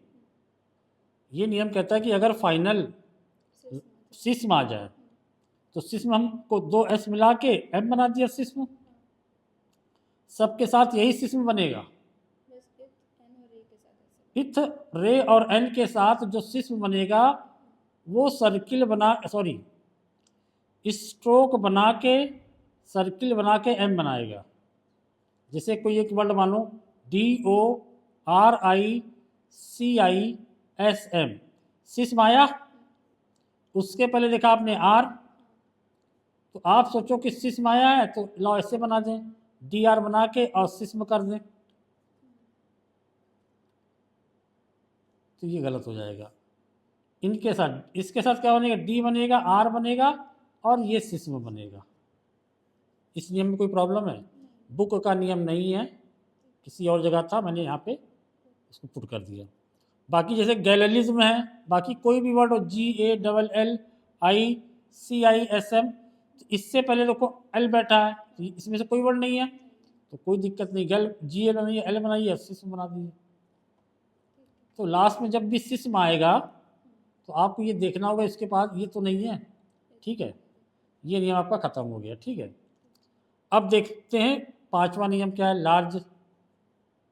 S1: ये नियम कहता है कि अगर फाइनल सिस्म आ जाए तो सिस्म हमको 2S मिला के M बना दिया सिस्म, सबके साथ यही सिस्म बनेगा। इथ रे और एन के साथ जो सिस्म बनेगा वो सर्किल बना स्ट्रोक बना के सर्किल बना के M बनाएगा। जैसे कोई एक वर्ड मान लो DORICISM, सिस्म आया, उसके पहले देखा आपने R, तो आप सोचो कि सिस्म आया है तो लो ऐसे बना दें, DR बना के और सिस्म कर दें, तो ये गलत हो जाएगा। इनके साथ इसके साथ क्या बनेगा? D बनेगा, R बनेगा और ये सिस्म बनेगा। इस नियम में कोई प्रॉब्लम है? बुक का नियम नहीं है, किसी और जगह था, मैंने यहाँ पे इसको पुट कर दिया। बाकी जैसे गैललिज्म है, बाकी कोई भी वर्ड हो GALLICISM, तो इससे पहले देखो L बैठा है, तो इसमें से कोई वर्ड नहीं है तो कोई दिक्कत नहीं, GL बनाइए, L बनाइए, सिस्म बना दीजिए। तो लास्ट में जब भी सिस्म आएगा तो आपको ये देखना होगा इसके पास ये तो नहीं है, ठीक है, ये नियम आपका खत्म हो गया, ठीक है। अब देखते हैं पांचवा नियम क्या है। लार्ज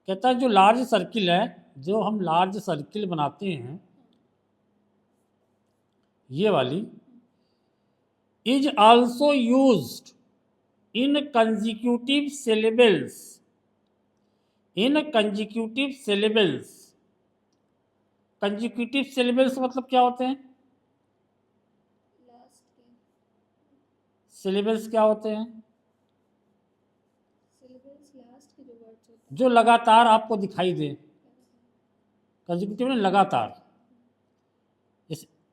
S1: कहता है जो लार्ज सर्किल है, जो हम लार्ज सर्किल बनाते हैं, ये वाली is also used in consecutive syllables, in consecutive syllables. Consecutive syllables मतलब क्या होते हैं? सिलेबल्स क्या होते हैं? जो लगातार आपको दिखाई दे, कंजिक्यूटिव में लगातार,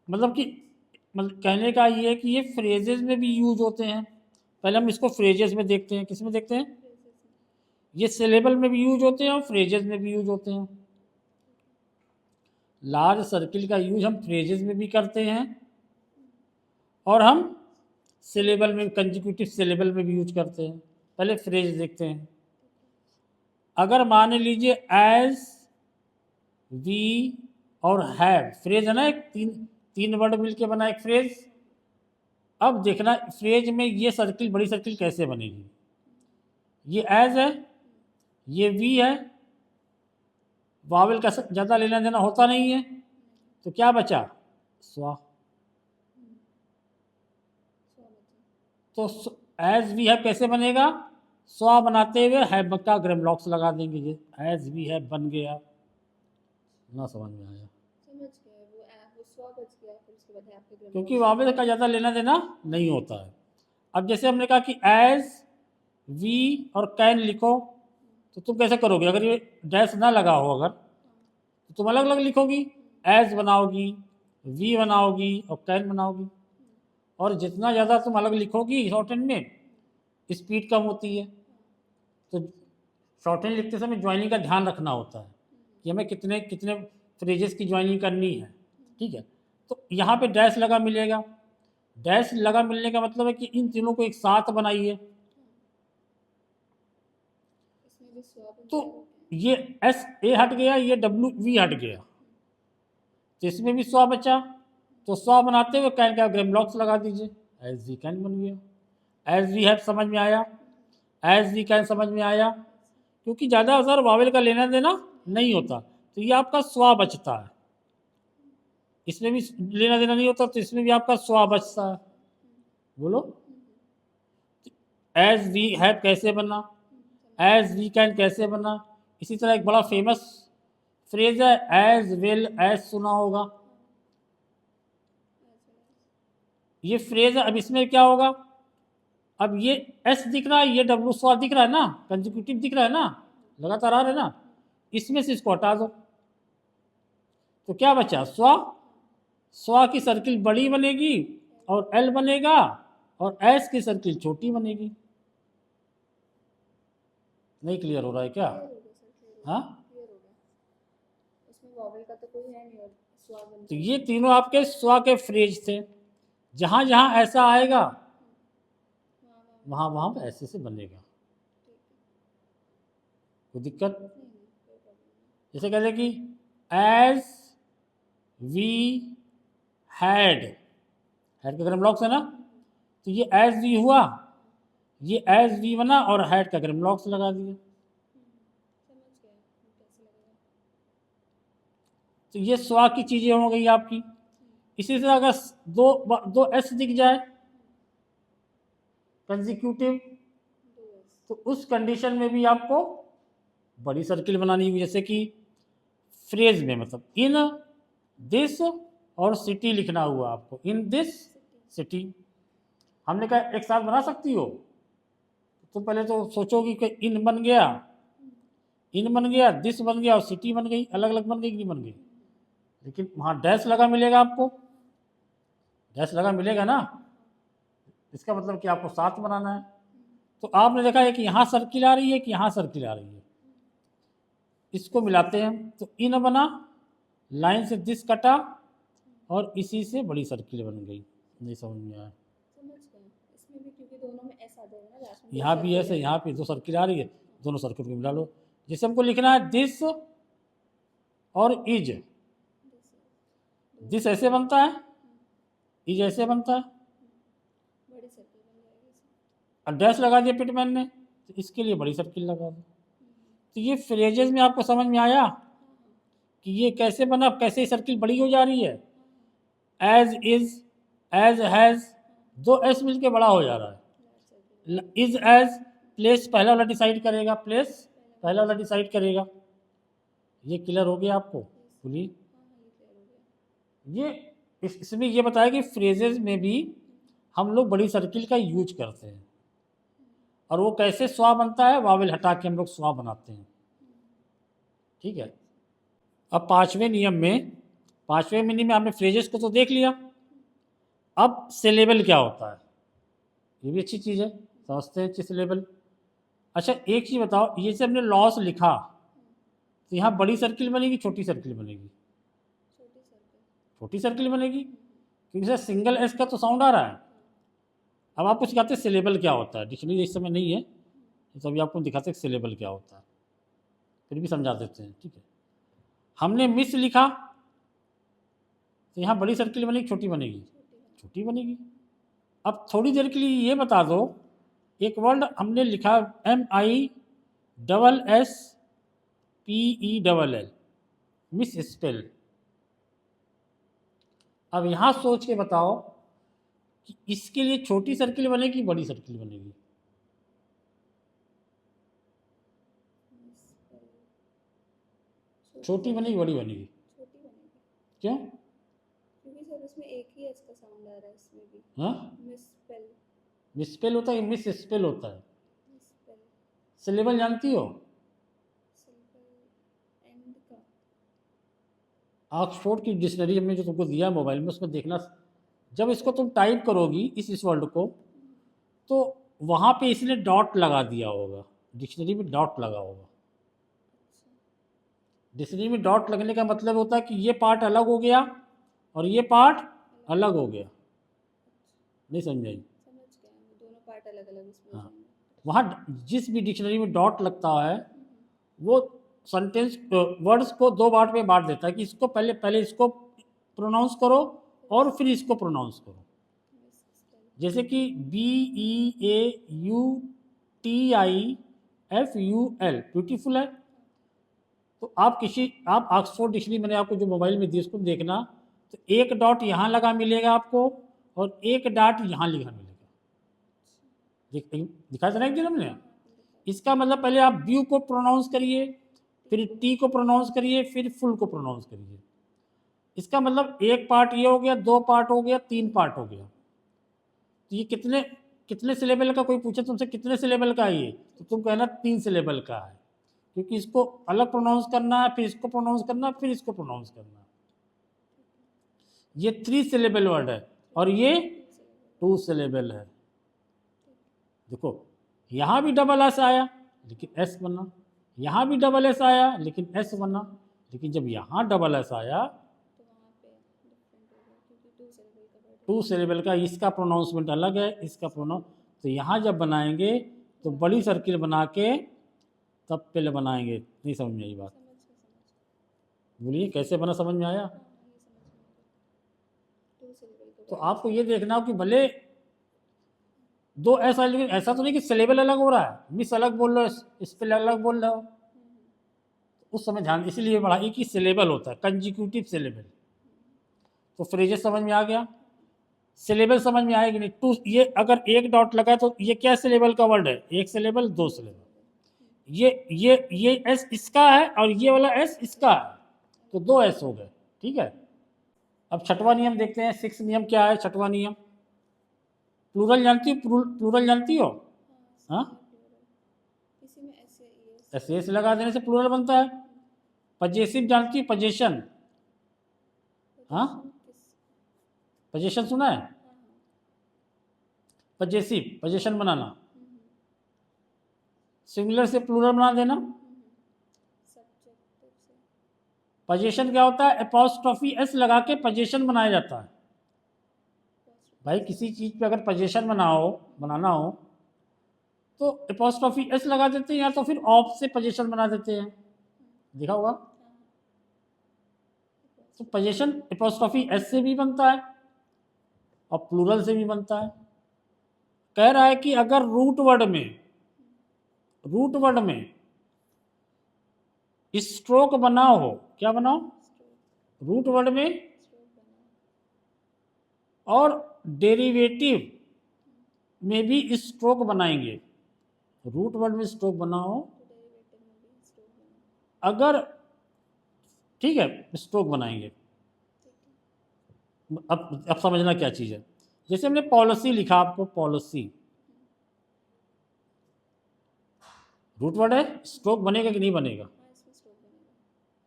S1: मतलब कि मतलब कहने का ये है कि ये फ्रेजेस में भी यूज होते हैं। पहले हम इसको फ्रेजेस में देखते हैं। किस में देखते हैं? ये सिलेबल में भी यूज होते हैं और फ्रेजेस में भी यूज होते हैं। लार्ज सर्किल का यूज हम फ्रेजेस में भी करते हैं और हम सिलेबल में, कंजिक्यूटिव सिलेबल में भी यूज करते हैं। पहले फ्रेज देखते हैं। अगर मान लीजिए एज, वी और हैव, फ्रेज है ना, एक तीन वर्ड मिलके बना एक फ्रेज। अब देखना फ्रेज में ये सर्किल, बड़ी सर्किल कैसे बनेगी। ये एज है, ये वी है, वावल का ज़्यादा लेना देना होता नहीं है, तो क्या बचा? स्वा। तो एज वी हैव कैसे बनेगा? स्वा बनाते हुए हैव का ग्रेमलॉक्स लगा देंगे। ये एज वी हैव बन गया। ना समझ में आया?
S2: समझ गए, वो स्वा बच गया, फिर उसके बाद आपके ग्रामर
S1: क्योंकि वावल का ज़्यादा लेना देना नहीं होता है। अब जैसे हमने कहा कि एज, वी और कैन लिखो, तो तुम कैसे करोगे? अगर ये डैश ना लगा हो अगर, तो तुम अलग अलग लिखोगी। एज बनाओगी, वी बनाओगी और कैन बनाओगी। और जितना ज़्यादा तुम अलग लिखोगी शॉर्टहैंड में, स्पीड कम होती है। तो शॉर्टहैंड लिखते समय ज्वाइनिंग का ध्यान रखना होता है कि हमें कितने कितने फ्रेजेस की ज्वाइनिंग करनी है। ठीक है, तो यहाँ पे डैश लगा मिलेगा। डैश लगा मिलने का मतलब है कि इन तीनों को एक साथ बनाइए।
S2: इसमें भी स्वा बन
S1: तो
S2: जाएगा।
S1: ये एस ए हट गया, ये डब्ल्यू वी हट गया, तो इसमें भी स्वा बचा। तो स्वा बनाते हुए कैन का ग्रेमलॉक्स लगा दीजिए, एज वी कैन बन गया। एज वी हैव समझ में आया, एज वी कैन समझ में आया। क्योंकि ज़्यादा असर वावेल का लेना देना नहीं होता, तो ये आपका स्वा बचता है। इसमें भी लेना देना नहीं होता, तो इसमें भी आपका स्वा बचता है। बोलो, एज वी हैव कैसे बना, एज वी कैन कैसे बना। इसी तरह एक बड़ा फेमस फ्रेज है एज वेल एज, सुना होगा। ये फ्रेज है। अब इसमें क्या होगा? अब ये एस दिख रहा है, ये डब्ल्यू स्वा दिख रहा है ना, कंजिक्यूटिव दिख रहा है ना, लगातार आ रहा है ना, इसमें से इसको हटा दो, तो क्या बचा? स्वा। स्वा की सर्किल बड़ी बनेगी और एल बनेगा, और एस की सर्किल छोटी बनेगी। नहीं क्लियर हो रहा है क्या?
S2: क्लियर हो गया सर, क्लियर
S1: हाँ,
S2: क्लियर हो गया। उसमें वॉवेल का तो कोई है नहीं और स्वा बन
S1: तो
S2: जाएगा।
S1: ये तीनों आपके स्वा के फ्रेज थे। जहाँ जहाँ ऐसा आएगा
S2: हाँ हाँ,
S1: वहाँ वहाँ ऐसे से बनेगा।
S2: ठीक है।
S1: कोई दिक्कत?
S2: नहीं नहीं, कोई प्रॉब्लम नहीं।
S1: जैसे कहते हैं कि एज वी हैड, हैड का ग्रेमलॉक्स है ना, तो ये एज वी हुआ, ये एज वी बना और हैड का ग्रेमलॉक्स लगा दिया।
S2: समझ गए कैसे लगेगा।
S1: तो ये स्वा की चीज़ें हो गई आपकी। इसी तरह अगर दो दो एस दिख जाए कंजिक्यूटिव,
S2: दो एस।
S1: तो उस कंडीशन में भी आपको बड़ी सर्किल बनानी होगी। जैसे कि फ्रेज में, मतलब इन दिस और सिटी लिखना हुआ आपको, इन दिस सिटी। हमने कहा एक साथ बना सकती हो, तो पहले तो सोचोगी कि इन बन गया, इन बन गया, दिस बन गया और सिटी बन गई, अलग अलग बन गई कि नहीं बन गई? लेकिन वहाँ डैश लगा मिलेगा आपको, डैश लगा मिलेगा ना, इसका मतलब कि आपको साथ बनाना है। तो आपने देखा है कि यहाँ सर्किल आ रही है कि यहाँ सर्किल आ रही है, इसको मिलाते हैं तो इन बना, लाइन से दिस कटा और इसी से बड़ी सर्किल बन गई। नहीं समझ में आया?
S2: समझ गए। इसमें भी क्योंकि दोनों में एस आ जाएगा ना लास्ट में, दो
S1: यहाँ भी
S2: circle
S1: ऐसे,
S2: है।
S1: यहाँ पे दो सर्किल आ रही है, दोनों सर्किल को मिला लो। जैसे हमको लिखना है दिस और इज, दिस ऐसे बनता है, इज ऐसे बनता है,
S2: बड़ी सर्किल बन जाएगी इसमें।
S1: और डैश लगा दिया पिटमैन ने, तो इसके लिए बड़ी सर्किल लगा दो। तो ये फ्रेजेस में आपको समझ में आया कि ये कैसे बना, कैसे सर्किल बड़ी हो जा रही है। एज इज, एज हैज, दो एस मिलके बड़ा हो जा रहा है।
S2: Large circle.
S1: Is as, place पहला वाला डिसाइड करेगा, प्लेस पहला वाला डिसाइड करेगा। ये क्लियर हो गया आपको? बोलिए।
S2: हाँ हाँ, ये क्लियर हो गया।
S1: ये इसमें ये बताया कि फ्रेजेस में भी हम लोग बड़ी सर्किल का यूज करते हैं, और वो कैसे स्वा बनता है, वावेल हटा के हम लोग स्वा बनाते हैं। ठीक है। अब पांचवें नियम में, पांचवें नियम में हमने फ्रेजेस को तो देख लिया। अब सिलेबल क्या होता है, ये भी अच्छी चीज़ है, समझते हैं अच्छी सिलेबल। अच्छा एक चीज़ बताओ, ये से हमने लॉस लिखा तो यहाँ बड़ी सर्किल बनेगी छोटी सर्किल बनेगी?
S2: छोटी सर्कल।
S1: छोटी सर्किल बनेगी, क्योंकि सर सिंगल एस का तो साउंड आ रहा है। अब आपको सिखाते हैं सिलेबल क्या होता है, डिक्शनरी इस समय नहीं है तो अभी आपको दिखाते हैं सिलेबल क्या होता है, फिर भी समझा देते हैं, ठीक है। हमने मिस लिखा तो यहाँ बड़ी सर्किल बनेगी छोटी बनेगी? छोटी बनेगी। अब थोड़ी देर के लिए ये बता दो, एक वर्ड हमने लिखा MISSPELL, मिस स्पेल। अब यहाँ सोच के बताओ कि इसके लिए छोटी सर्किल बनेगी बड़ी सर्किल बनेगी? छोटी बनेगी बड़ी बनेगी?
S2: छोटी बनेगी।
S1: क्यों?
S2: क्योंकि सर उसमें एक ही एस का साउंड आ रहा है, इसमें भी
S1: हाँ,
S2: मिसस्पेल।
S1: मिसस्पेल होता है कि मिस स्पेल होता है?
S2: मिसस्पेल।
S1: सिलेबल जानती हो?
S2: सिंपल एंड का।
S1: ऑक्सफोर्ड की डिक्शनरी हमने जो तुमको दिया मोबाइल में, उसमें देखना, जब इसको तुम टाइप करोगी इस वर्ड को, तो वहाँ पे इसने डॉट लगा दिया होगा, डिक्शनरी में डॉट लगा होगा। डिक्शनरी में डॉट लगने का मतलब होता है कि ये पार्ट अलग हो गया और ये पार्ट अलग हो गया। नहीं समझ आई?
S2: समझ गए, हम दोनों पार्ट अलग अलग इसमें हो
S1: हाँ,
S2: जाएंगे।
S1: वहाँ जिस भी डिक्शनरी में डॉट लगता है वो सेंटेंस वर्ड्स को दो पार्ट में बांट देता है कि इसको पहले पहले इसको प्रोनाउंस करो और फिर इसको प्रोनाउंस करो।
S2: मिसस्पेल।
S1: जैसे कि BEAUTIFUL ब्यूटीफुल है, तो आप ऑक्सफोर्ड डिक्शनरी मैंने आपको जो मोबाइल में दी उसको देखना, तो एक डॉट यहाँ लगा मिलेगा आपको और एक डॉट यहाँ लिखा मिलेगा। दिखा था ना एक दिन हमने? इसका मतलब पहले आप ब्यू को प्रोनाउंस करिए, फिर टी को प्रोनाउंस करिए, फिर फुल को प्रोनाउंस करिए। इसका मतलब एक पार्ट ये हो गया, दो पार्ट हो गया, तीन पार्ट हो गया। तो ये कितने कितने सिलेबल का, कोई पूछे तुमसे कितने सिलेबल का है ये, तो तुम कहना 3 सिलेबल का है, क्योंकि इसको अलग प्रोनाउंस करना है, फिर इसको प्रोनाउंस करना है, फिर इसको प्रोनाउंस करना है। ये 3 सिलेबल वर्ड है और ये 2 सिलेबल है। देखो यहाँ भी डबल एस आया लेकिन एस बना, यहाँ भी डबल एस आया लेकिन एस बना, लेकिन जब यहाँ डबल एस आया
S2: तो वहाँ पे डिफरेंट हो गया, क्योंकि 2 सिलेबल का वर्ड है।
S1: 2 सिलेबल का, इसका प्रोनाउंसमेंट अलग है, इसका प्रोनाउंस, तो यहाँ जब बनाएंगे तो बड़ी सर्किल बना के तब पहले बनाएंगे। नहीं समझ में आई बात?
S2: समझ गए।
S1: बोलिए कैसे बना, समझ में आया?
S2: हाँ ये समझ में आ गया। 2 सिलेबल का
S1: तो
S2: वर्ड।
S1: आपको ये देखना हो कि भले दो ऐसा, लेकिन ऐसा तो नहीं कि सिलेबल अलग हो रहा है, मिस अलग बोल रहे हो, स्पेल अलग बोल रहे हो, उस समय ध्यान, इसीलिए बड़ा एक ही सिलेबल होता है, कंजिक्यूटिव सिलेबल। तो फ्रेजेस समझ में आ गया, सिलेबल समझ में आएगी नहीं। टू, ये अगर एक डॉट लगा तो ये क्या सिलेबल का वर्ड है? एक सिलेबल, दो सिलेबल। ये एस इसका है और ये वाला एस इसका है, तो 2 एस हो गए, ठीक है। अब छठवां नियम देखते हैं, 6 नियम क्या है, छठवां नियम। प्लूरल जानती हो? प्लूरल जानती हो? हाँ,
S2: इसी में एस
S1: एस एस लगा देने से प्लूरल बनता है। पजेसिव जानती हो? पजेशन, हाँ, पजेशन सुना है? पजेसिव, पजेशन बनाना, सिंगुलर से प्लूरल बना देना। पजेशन क्या होता है? एपॉस्ट्रोफी एस लगा के पजेशन बनाया जाता है। भाई किसी चीज़ पे अगर पजेशन बनाना हो तो एपॉस्ट्रोफी एस लगा देते हैं, या तो फिर ऑफ से पजेशन बना देते हैं, देखा होगा। तो पजेशन एपॉस्ट्रोफी एस से भी बनता है और प्लूरल से भी बनता है। कह रहा है कि अगर रूट वर्ड में स्ट्रोक बनाओ हो, क्या बनाओ? रूट वर्ड में और डेरिवेटिव में भी स्ट्रोक बनाएंगे। रूट वर्ड में स्ट्रोक बनाओ अगर, ठीक है, स्ट्रोक बनाएंगे। अब समझना क्या चीज़ है। जैसे हमने पॉलिसी लिखा, आपको पॉलिसी रूट वर्ड है, स्ट्रोक बनेगा कि नहीं बनेगा?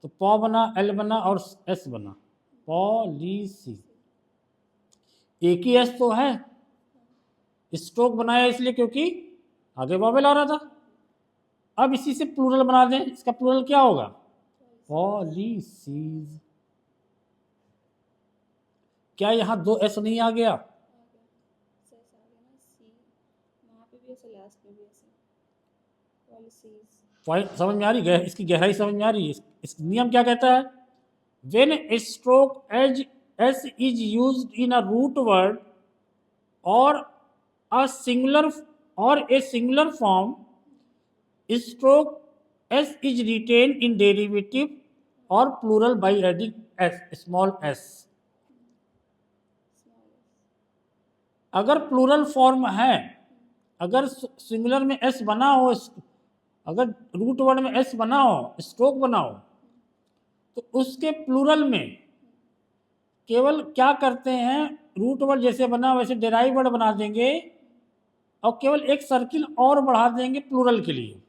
S1: तो पॉ बना, एल बना और एस बना, पॉलिसी। एक ही एस तो है, स्ट्रोक बनाया इसलिए क्योंकि आगे वॉवेल आ रहा था। अब इसी से प्लूरल बना दें, इसका प्लूरल क्या होगा? पॉलिसीज। क्या यहाँ दो एस नहीं आ गया?
S2: सेस आ गया ना, सी वहाँ पे भी ऐसे, लास्ट में भी ऐसे, पॉलिसीज।
S1: पॉइंट समझ में आ रही है? इसकी गहराई समझ में आ रही है? इस नियम क्या कहता है? When a stroke as S is used in a root word और a singular form, stroke s is retained in derivative or plural by adding s, small s. अगर प्लूरल फॉर्म है, अगर सिंगुलर में s बना हो, अगर root word में s बना हो, स्ट्रोक बना हो, तो उसके प्लूरल में केवल क्या करते हैं, रूट वर्ड जैसे बना वैसे डेराइव वर्ड बना देंगे और केवल एक सर्किल और बढ़ा देंगे प्लूरल के लिए।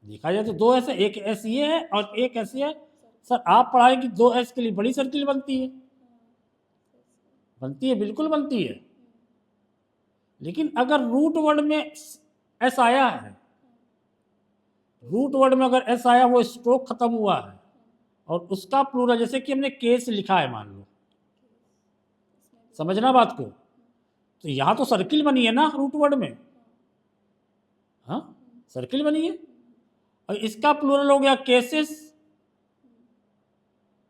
S1: देखा जाए तो दो ऐसे, एक एस ये है और एक ऐसी है। सर आप पढ़ाए कि दो एस के लिए बड़ी सर्किल बनती है, बनती है, बिल्कुल बनती है। लेकिन अगर रूट वर्ड में एस आया है, रूट वर्ड में अगर एस आया, वो स्ट्रोक खत्म हुआ है और उसका प्लूरल, जैसे कि हमने केस लिखा है, मान लो, समझना बात को, तो यहां तो सर्किल बनी है ना रूट वर्ड में, हाँ सर्किल बनी है, और इसका प्लूरल हो गया केसेस।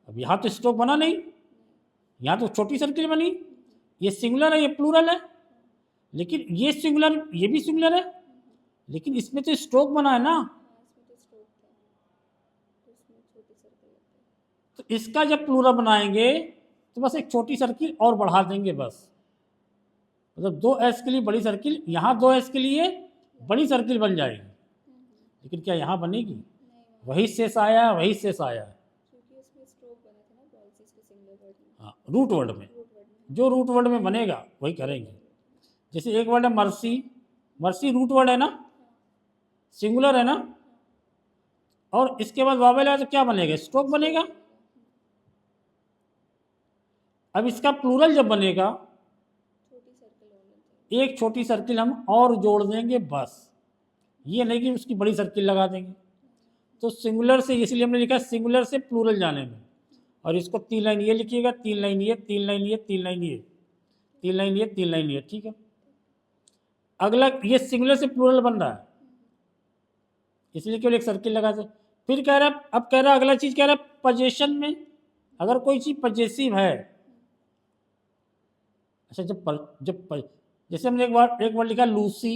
S1: अब यहां तो स्ट्रोक बना नहीं, यहां तो छोटी सर्किल बनी, ये सिंगुलर है, ये प्लूरल है, लेकिन ये सिंगुलर, ये भी सिंगुलर है, लेकिन इसमें तो स्ट्रोक बना है ना, तो इसका जब प्लूरल बनाएंगे तो बस एक छोटी सर्किल और बढ़ा देंगे बस। मतलब दो एस के लिए बड़ी सर्किल, यहाँ दो एस के लिए बड़ी सर्किल बन जाएगी, लेकिन क्या यहाँ बनेगी? वही शेष आया, वही शेष आया, हाँ रूट वर्ड में, जो रूट वर्ड में बनेगा वही करेंगे। जैसे एक वर्ड है मर्सी, मर्सी रूट वर्ड है ना, सिंगुलर है ना, और इसके बाद वावेल है तो क्या बनेगा? स्ट्रोक बनेगा। अब इसका प्लूरल जब बनेगा, एक छोटी सर्किल हम और जोड़ देंगे बस, ये नहीं कि उसकी बड़ी सर्किल लगा देंगे। तो सिंगुलर से, इसलिए हमने लिखा सिंगुलर से प्लूरल जाने में, और इसको 3 लाइन ये लिखिएगा, 3 लाइन ये, 3 लाइन ये, 3 लाइन ये, 3 लाइन ये, 3 लाइन ये, ठीक है। अगला ये सिंगुलर से प्लूरल बन रहा है, इसलिए केवल एक सर्किल लगा दे। फिर कह रहा है, अब कह रहा है अगला चीज, कह रहा है पोजीशन में अगर कोई चीज पजेसिव है, अच्छा जैसे हमने एक बार लिखा लूसी,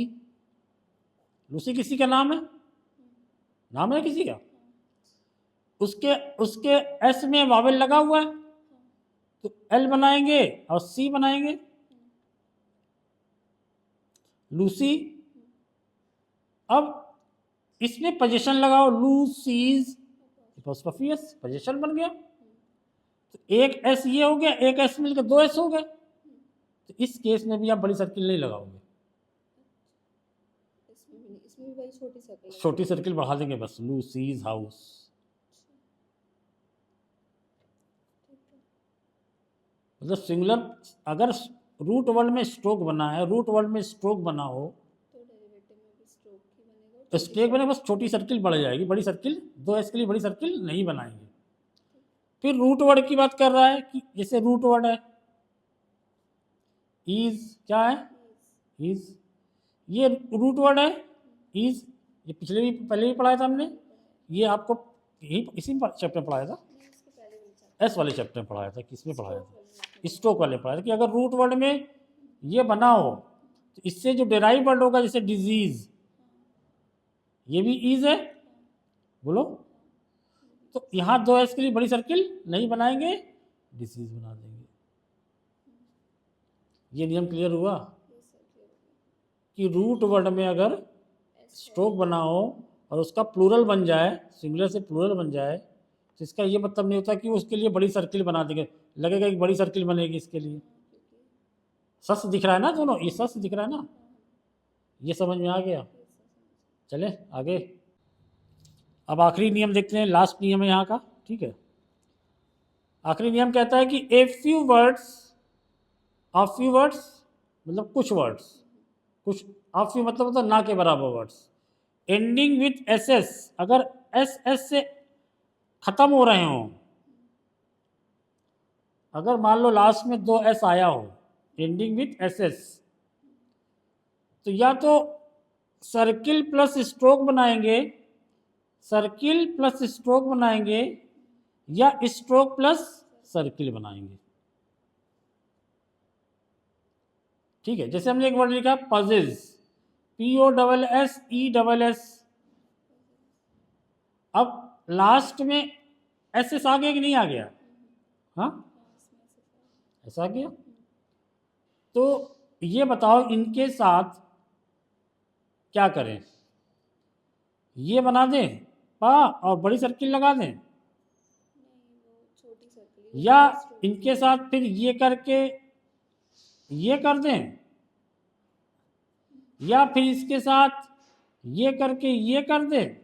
S1: लूसी किसी का नाम है, नाम है किसी का, उसके उसके एस में वावेल लगा हुआ है, तो एल बनाएंगे और सी बनाएंगे, लूसी। अब इसमें पोजीशन लगाओ, लूसीज, पोजीशन बन गया, तो एक एस ये हो गया, एक एस मिलकर दो एस हो गए। तो इस केस में भी आप बड़ी सर्किल नहीं लगाओगे,
S2: इसमें भी
S1: छोटी सर्किल बढ़ा देंगे बस, लूसीज हाउस। मतलब सिंगुलर, अगर रूट वर्ड में स्ट्रोक बना है, रूट वर्ड में स्ट्रोक बना हो तो स्ट्रोक बने, बस छोटी सर्किल बढ़ जाएगी, बड़ी सर्किल दो एस के लिए बड़ी सर्किल नहीं बनाएंगे। फिर रूट वर्ड की बात कर रहा है कि जैसे रूट वर्ड है इज, क्या है इज, ये रूट वर्ड है इज, ये पहले भी पढ़ाया था हमने, ये आपको यही इसी चैप्टर में पढ़ाया था, एस वाले चैप्टर में पढ़ाया था, किसमें पढ़ाया था, स्ट्रोक वाले पढ़ाया था, कि अगर रूट वर्ड में ये बना हो तो इससे जो डेराइव वर्ड होगा, जैसे डिजीज, ये भी इज है, बोलो, तो यहाँ दो एस के लिए बड़ी सर्किल नहीं बनाएंगे, डिजीज बना देंगे। ये नियम क्लियर हुआ कि रूट वर्ड में अगर स्ट्रोक बना हो और उसका प्लूरल बन जाए, सिंगुलर से प्लूरल बन जाए, तो इसका ये मतलब नहीं होता कि उसके लिए बड़ी सर्किल बना देंगे, लगेगा कि बड़ी सर्किल बनेगी इसके लिए। सस दिख रहा है ना दोनों, ये सस दिख रहा है ना, ये समझ में आ गया। चले आगे, अब आखिरी नियम देखते हैं, लास्ट नियम है यहाँ का, ठीक है। आखिरी नियम कहता है कि a few words of few words मतलब कुछ वर्ड्स, कुछ ऑफ फ्यू मतलब ना के बराबर words. Ending with S S, अगर एस एस से खत्म हो रहे हों, अगर मान लो लास्ट में 2 एस आया हो, एंडिंग विथ एस एस, तो या तो सर्किल प्लस स्ट्रोक बनाएंगे, सर्किल प्लस स्ट्रोक बनाएंगे, या स्ट्रोक प्लस सर्किल बनाएंगे। ठीक है, जैसे हमने एक वर्ड लिखा पजेज, POSSESS, अब लास्ट में एस एस आ गया कि नहीं आ गया? हाँ, ऐसा आ गया। तो ये बताओ इनके साथ क्या करें? ये बना दें पा और बड़ी सर्किल लगा दें,
S2: छोटी सर्किल
S1: या इनके साथ फिर ये करके ये कर दें, या फिर इसके साथ ये करके ये कर दें?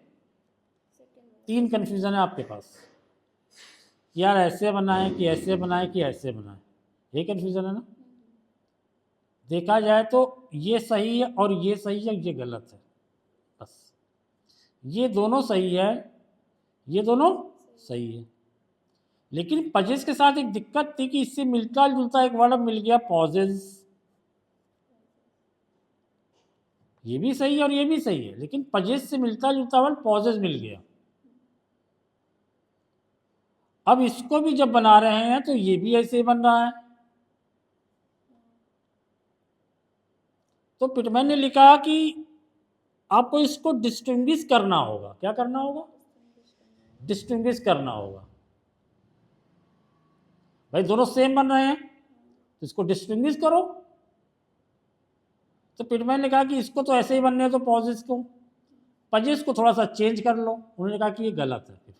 S1: 3 कन्फ्यूज़न है आपके पास, यार ऐसे बनाएं कि ऐसे बनाएं कि ऐसे बनाएं, ये कन्फ्यूज़न है ना। देखा जाए तो ये सही है और ये सही है, ये गलत है, बस ये दोनों सही है, ये दोनों सही है। लेकिन पजेस के साथ एक दिक्कत थी कि इससे मिलता जुलता एक वर्ड मिल गया पॉजेज, ये भी सही है और ये भी सही है, लेकिन पजेस से मिलता जुलता वर्ड पॉजेज मिल गया। अब इसको भी जब बना रहे हैं तो ये भी ऐसे ही बन रहा है। तो पिटमैन ने लिखा कि आपको इसको डिस्टिंग्विश करना होगा। क्या करना होगा? डिस्टिंग्विश करना होगा। भाई दोनों सेम बन रहे हैं तो इसको डिस्टिंग्विश करो। तो पिटमैन ने कहा कि इसको तो ऐसे ही बनने हैं, तो पॉजेस को, पजेस को थोड़ा सा चेंज कर लो। उन्होंने कहा कि ये गलत है। फिर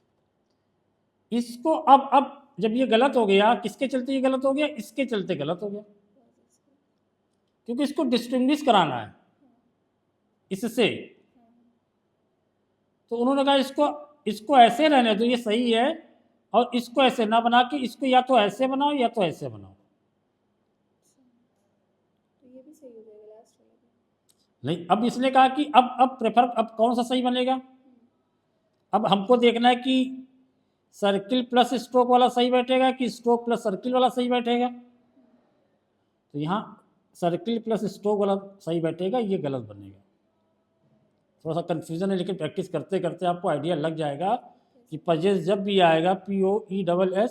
S1: इसको अब जब ये गलत हो गया, किसके चलते ये गलत हो गया? इसके चलते गलत हो गया, क्योंकि इसको डिस्टिंग्विश कराना है इससे। तो उन्होंने कहा इसको ऐसे रहने दो, ये सही है, और इसको ऐसे ना बना के इसको या तो ऐसे बनाओ या तो ऐसे बनाओ।
S2: तो ये भी सही हो जाएगा लास्ट वाला।
S1: नहीं, अब इसने कहा कि अब प्रेफर, अब कौन सा सही बनेगा? अब हमको देखना है कि सर्किल प्लस स्ट्रोक वाला सही बैठेगा कि स्ट्रोक प्लस सर्किल वाला सही बैठेगा। तो यहाँ सर्किल प्लस स्ट्रोक वाला सही बैठेगा, ये गलत बनेगा। थोड़ा सा कन्फ्यूज़न है, लेकिन प्रैक्टिस करते करते आपको आइडिया लग जाएगा कि पजेस जब भी आएगा POESS,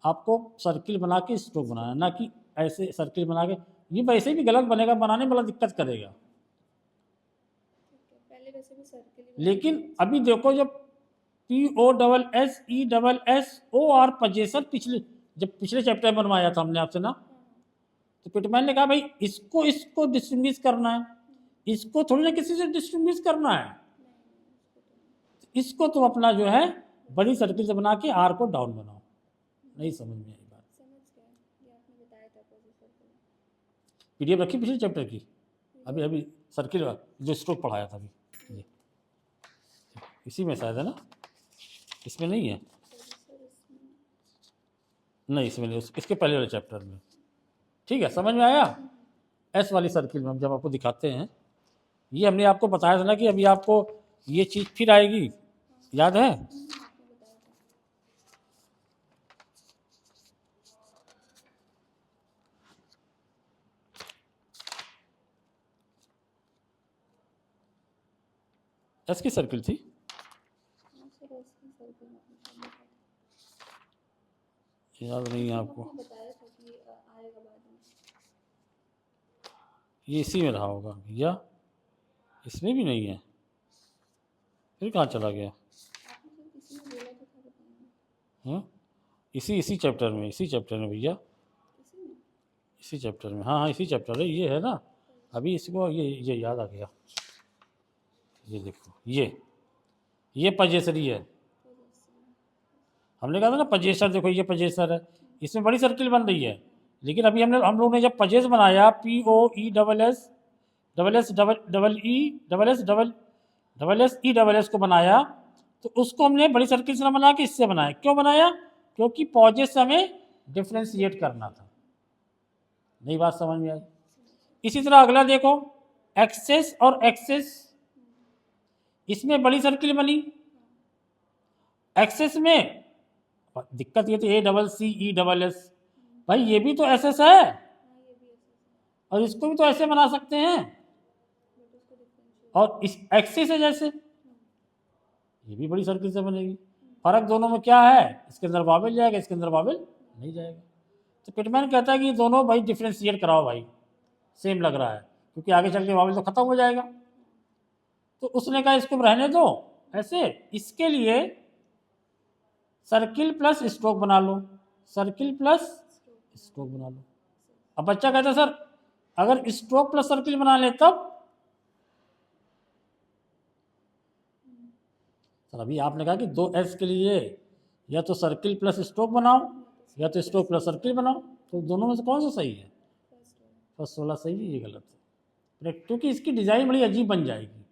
S1: आपको सर्किल बना के स्ट्रोक बनाना, ना कि ऐसे सर्किल बना के। ये वैसे भी गलत बनेगा, बनाने में बड़ा दिक्कत करेगा।
S2: पहले वैसे भी सर्किल,
S1: लेकिन अभी देखो, जब POSSESSOR पजेसर पिछले चैप्टर में बनवाया था हमने आपसे ना, तो पिटमैन ने कहा भाई इसको डिस्टिंग्विश करना है, इसको थोड़ी ना किसी से डिस्टिंग्विश करना है। इसको तुम अपना जो है बड़ी सर्किल से बना के आर को डाउन बनाओ। नहीं समझ में आई बात?
S2: समझ गया, ये आपने बताया था पॉजिटिव सर्किल।
S1: PDF रखी पिछले चैप्टर की? अभी सर्किल जो स्ट्रोक पढ़ाया था अभी, ये इसी में शायद है ना, इसमें नहीं है? नहीं, इसमें नहीं, इसके पहले वाले चैप्टर में। ठीक है, समझ में आया? एस वाली सर्किल में हम जब आपको दिखाते हैं, ये हमने आपको बताया था ना कि अभी आपको ये चीज़ फिर आएगी, याद है? एस की सर्किल थी, याद नहीं है आपको?
S2: बताया था कि आएगा बाद में।
S1: ये इसी में रहा होगा भैया, इसमें भी नहीं है, फिर कहाँ चला गया?
S2: आपने जो किसी ने बोला तो था, बताएंगे।
S1: हाँ, इसी चैप्टर में भैया,
S2: इसी में
S1: इसी चैप्टर में। हाँ, इसी चैप्टर है, ये है ना। अभी इसको ये याद आ गया। ये देखो, ये पजेसरी है। हमने कहा था ना पजेसर, देखो ये पजेसर है, इसमें बड़ी सर्किल बन रही है। लेकिन अभी हम लोग ने जब पजेस बनाया, POESSEESS को बनाया, तो उसको हमने बड़ी सर्किल से ना बना के इससे बनाया। क्यों बनाया? क्योंकि पॉजेस हमें डिफ्रेंशिएट करना था। नई बात समझ में आई। इसी तरह अगला देखो, एक्सेस और एक्सेस, इसमें बड़ी सर्किल बनी। एक्सेस में दिक्कत ये तो A double C E double S, भाई ये भी तो एस एस है
S2: हाँ ये भी ऐसे
S1: और इसको भी तो ऐसे बना सकते हैं,
S2: बट उसको डिफरेंशिएट
S1: और इस एक्सिस है जैसे, ये भी बड़ी सर्किल से बनेगी। फर्क दोनों में क्या है, इसके अंदर वावेल जाएगा, इसके अंदर वावेल नहीं जाएगा। तो पिटमैन कहता है कि दोनों भाई डिफ्रेंशिएट कराओ भाई, सेम लग रहा है, क्योंकि आगे चल के वावेल तो खत्म हो जाएगा। तो उसने कहा इसको रहने दो ऐसे, इसके लिए सर्किल प्लस स्ट्रोक बना लो, सर्किल प्लस स्ट्रोक बना लो। अब बच्चा कहता है सर अगर स्ट्रोक प्लस सर्किल बना ले तब, सर अभी आपने कहा कि 2s के लिए या तो सर्किल प्लस स्ट्रोक बनाओ या तो स्ट्रोक प्लस सर्किल बनाओ, तो दोनों में से कौन सा सही है? फर्स्ट वाला सही है, ये गलत है, क्योंकि इसकी डिज़ाइन बड़ी अजीब बन जाएगी,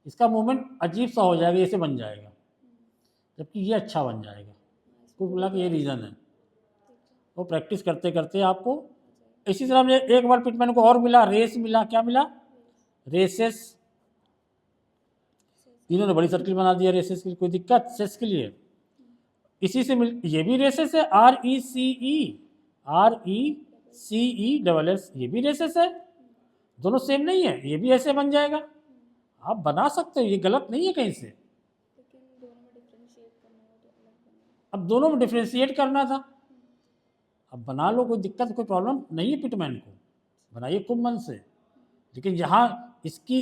S1: इसका मूवमेंट अजीब सा हो जाएगा, ऐसे बन जाएगा, जबकि ये अच्छा बन जाएगा। कुल मिला के ये रीज़न है। वो प्रैक्टिस करते करते आपको, इसी तरह मुझे एक बार पिटमैन को और मिला, रेस मिला, क्या मिला? रेसेस। इन्होंने बड़ी सर्किल बना दिया रेसेस की, कोई दिक्कत? सेस के लिए इसी से मिल, ये भी रेसेस है, RECE डबल एस, ये भी रेसेस है, दोनों सेम नहीं है, ये भी ऐसे बन जाएगा। आप बना सकते हो, ये गलत नहीं है कहीं से।
S2: लेकिन दोनों में डिफरेंशिएट करना हो तो अलग बनेगा।
S1: अब दोनों में डिफ्रेंशिएट करना था, अब बना लो, कोई दिक्कत कोई प्रॉब्लम नहीं है पिटमैन को, बनाइए खूब मन से। लेकिन जहाँ इसकी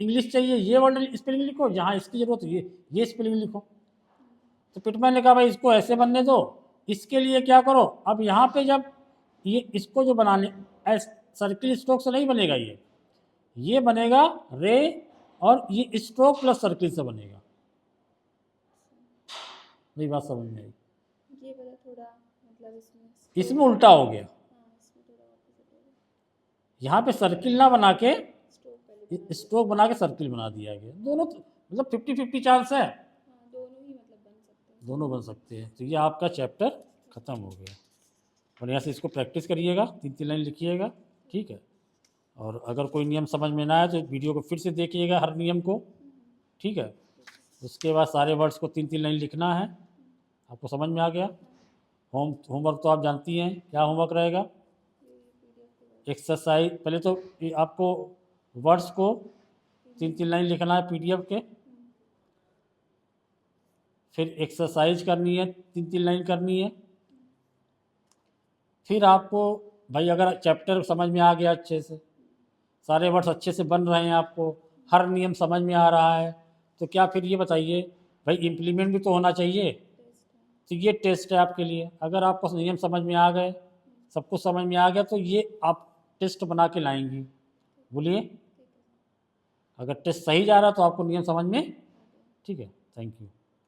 S1: इंग्लिश चाहिए ये वर्ड स्पेलिंग लिखो, जहाँ इसकी जरूरत है ये स्पेलिंग लिखो। तो पिटमैन ने कहा भाई इसको ऐसे बनने दो, इसके लिए क्या करो, अब यहाँ पे जब ये इसको जो बनाने, सर्किल स्ट्रोक से नहीं बनेगा, ये बनेगा रे, और ये स्ट्रोक प्लस सर्किल से बनेगा। मेरी बात समझ में आई?
S2: ये वाला थोड़ा मतलब
S1: इसमें उल्टा हो गया,
S2: हाँ इसमें थोड़ा ऑपोजिट हो गया।
S1: यहाँ पे सर्किल ना बना के
S2: स्ट्रोक पहले
S1: स्ट्रोक बना के सर्किल बना दिया गया। दोनों मतलब 50-50 चांस है,
S2: हाँ दोनों ही मतलब बन सकते हैं।
S1: दोनों बन सकते हैं। तो ये आपका चैप्टर ख़त्म हो गया। बढ़िया से इसको प्रैक्टिस करिएगा, 3-3 लाइन लिखिएगा, ठीक है। और अगर कोई नियम समझ में ना आए तो वीडियो को फिर से देखिएगा, हर नियम को, ठीक है। उसके बाद सारे वर्ड्स को 3-3 लाइन लिखना है। आपको समझ में आ गया? होमवर्क तो आप जानती हैं, क्या होमवर्क रहेगा? एक्सरसाइज, पहले तो आपको वर्ड्स को 3-3 लाइन लिखना है PDF के, फिर एक्सरसाइज करनी है, 3-3 लाइन करनी है। फिर आपको भाई अगर चैप्टर समझ में आ गया, अच्छे से सारे वर्ड्स अच्छे से बन रहे हैं, आपको हर नियम समझ में आ रहा है, तो क्या फिर ये बताइए भाई इम्प्लीमेंट भी तो होना चाहिए। तो ये टेस्ट है आपके लिए। अगर आपको नियम समझ में आ गए, सब कुछ समझ में आ गया, तो ये आप टेस्ट बना के लाएंगी। बोलिए, अगर टेस्ट सही जा रहा तो आपको नियम समझ में, ठीक है। Thank you.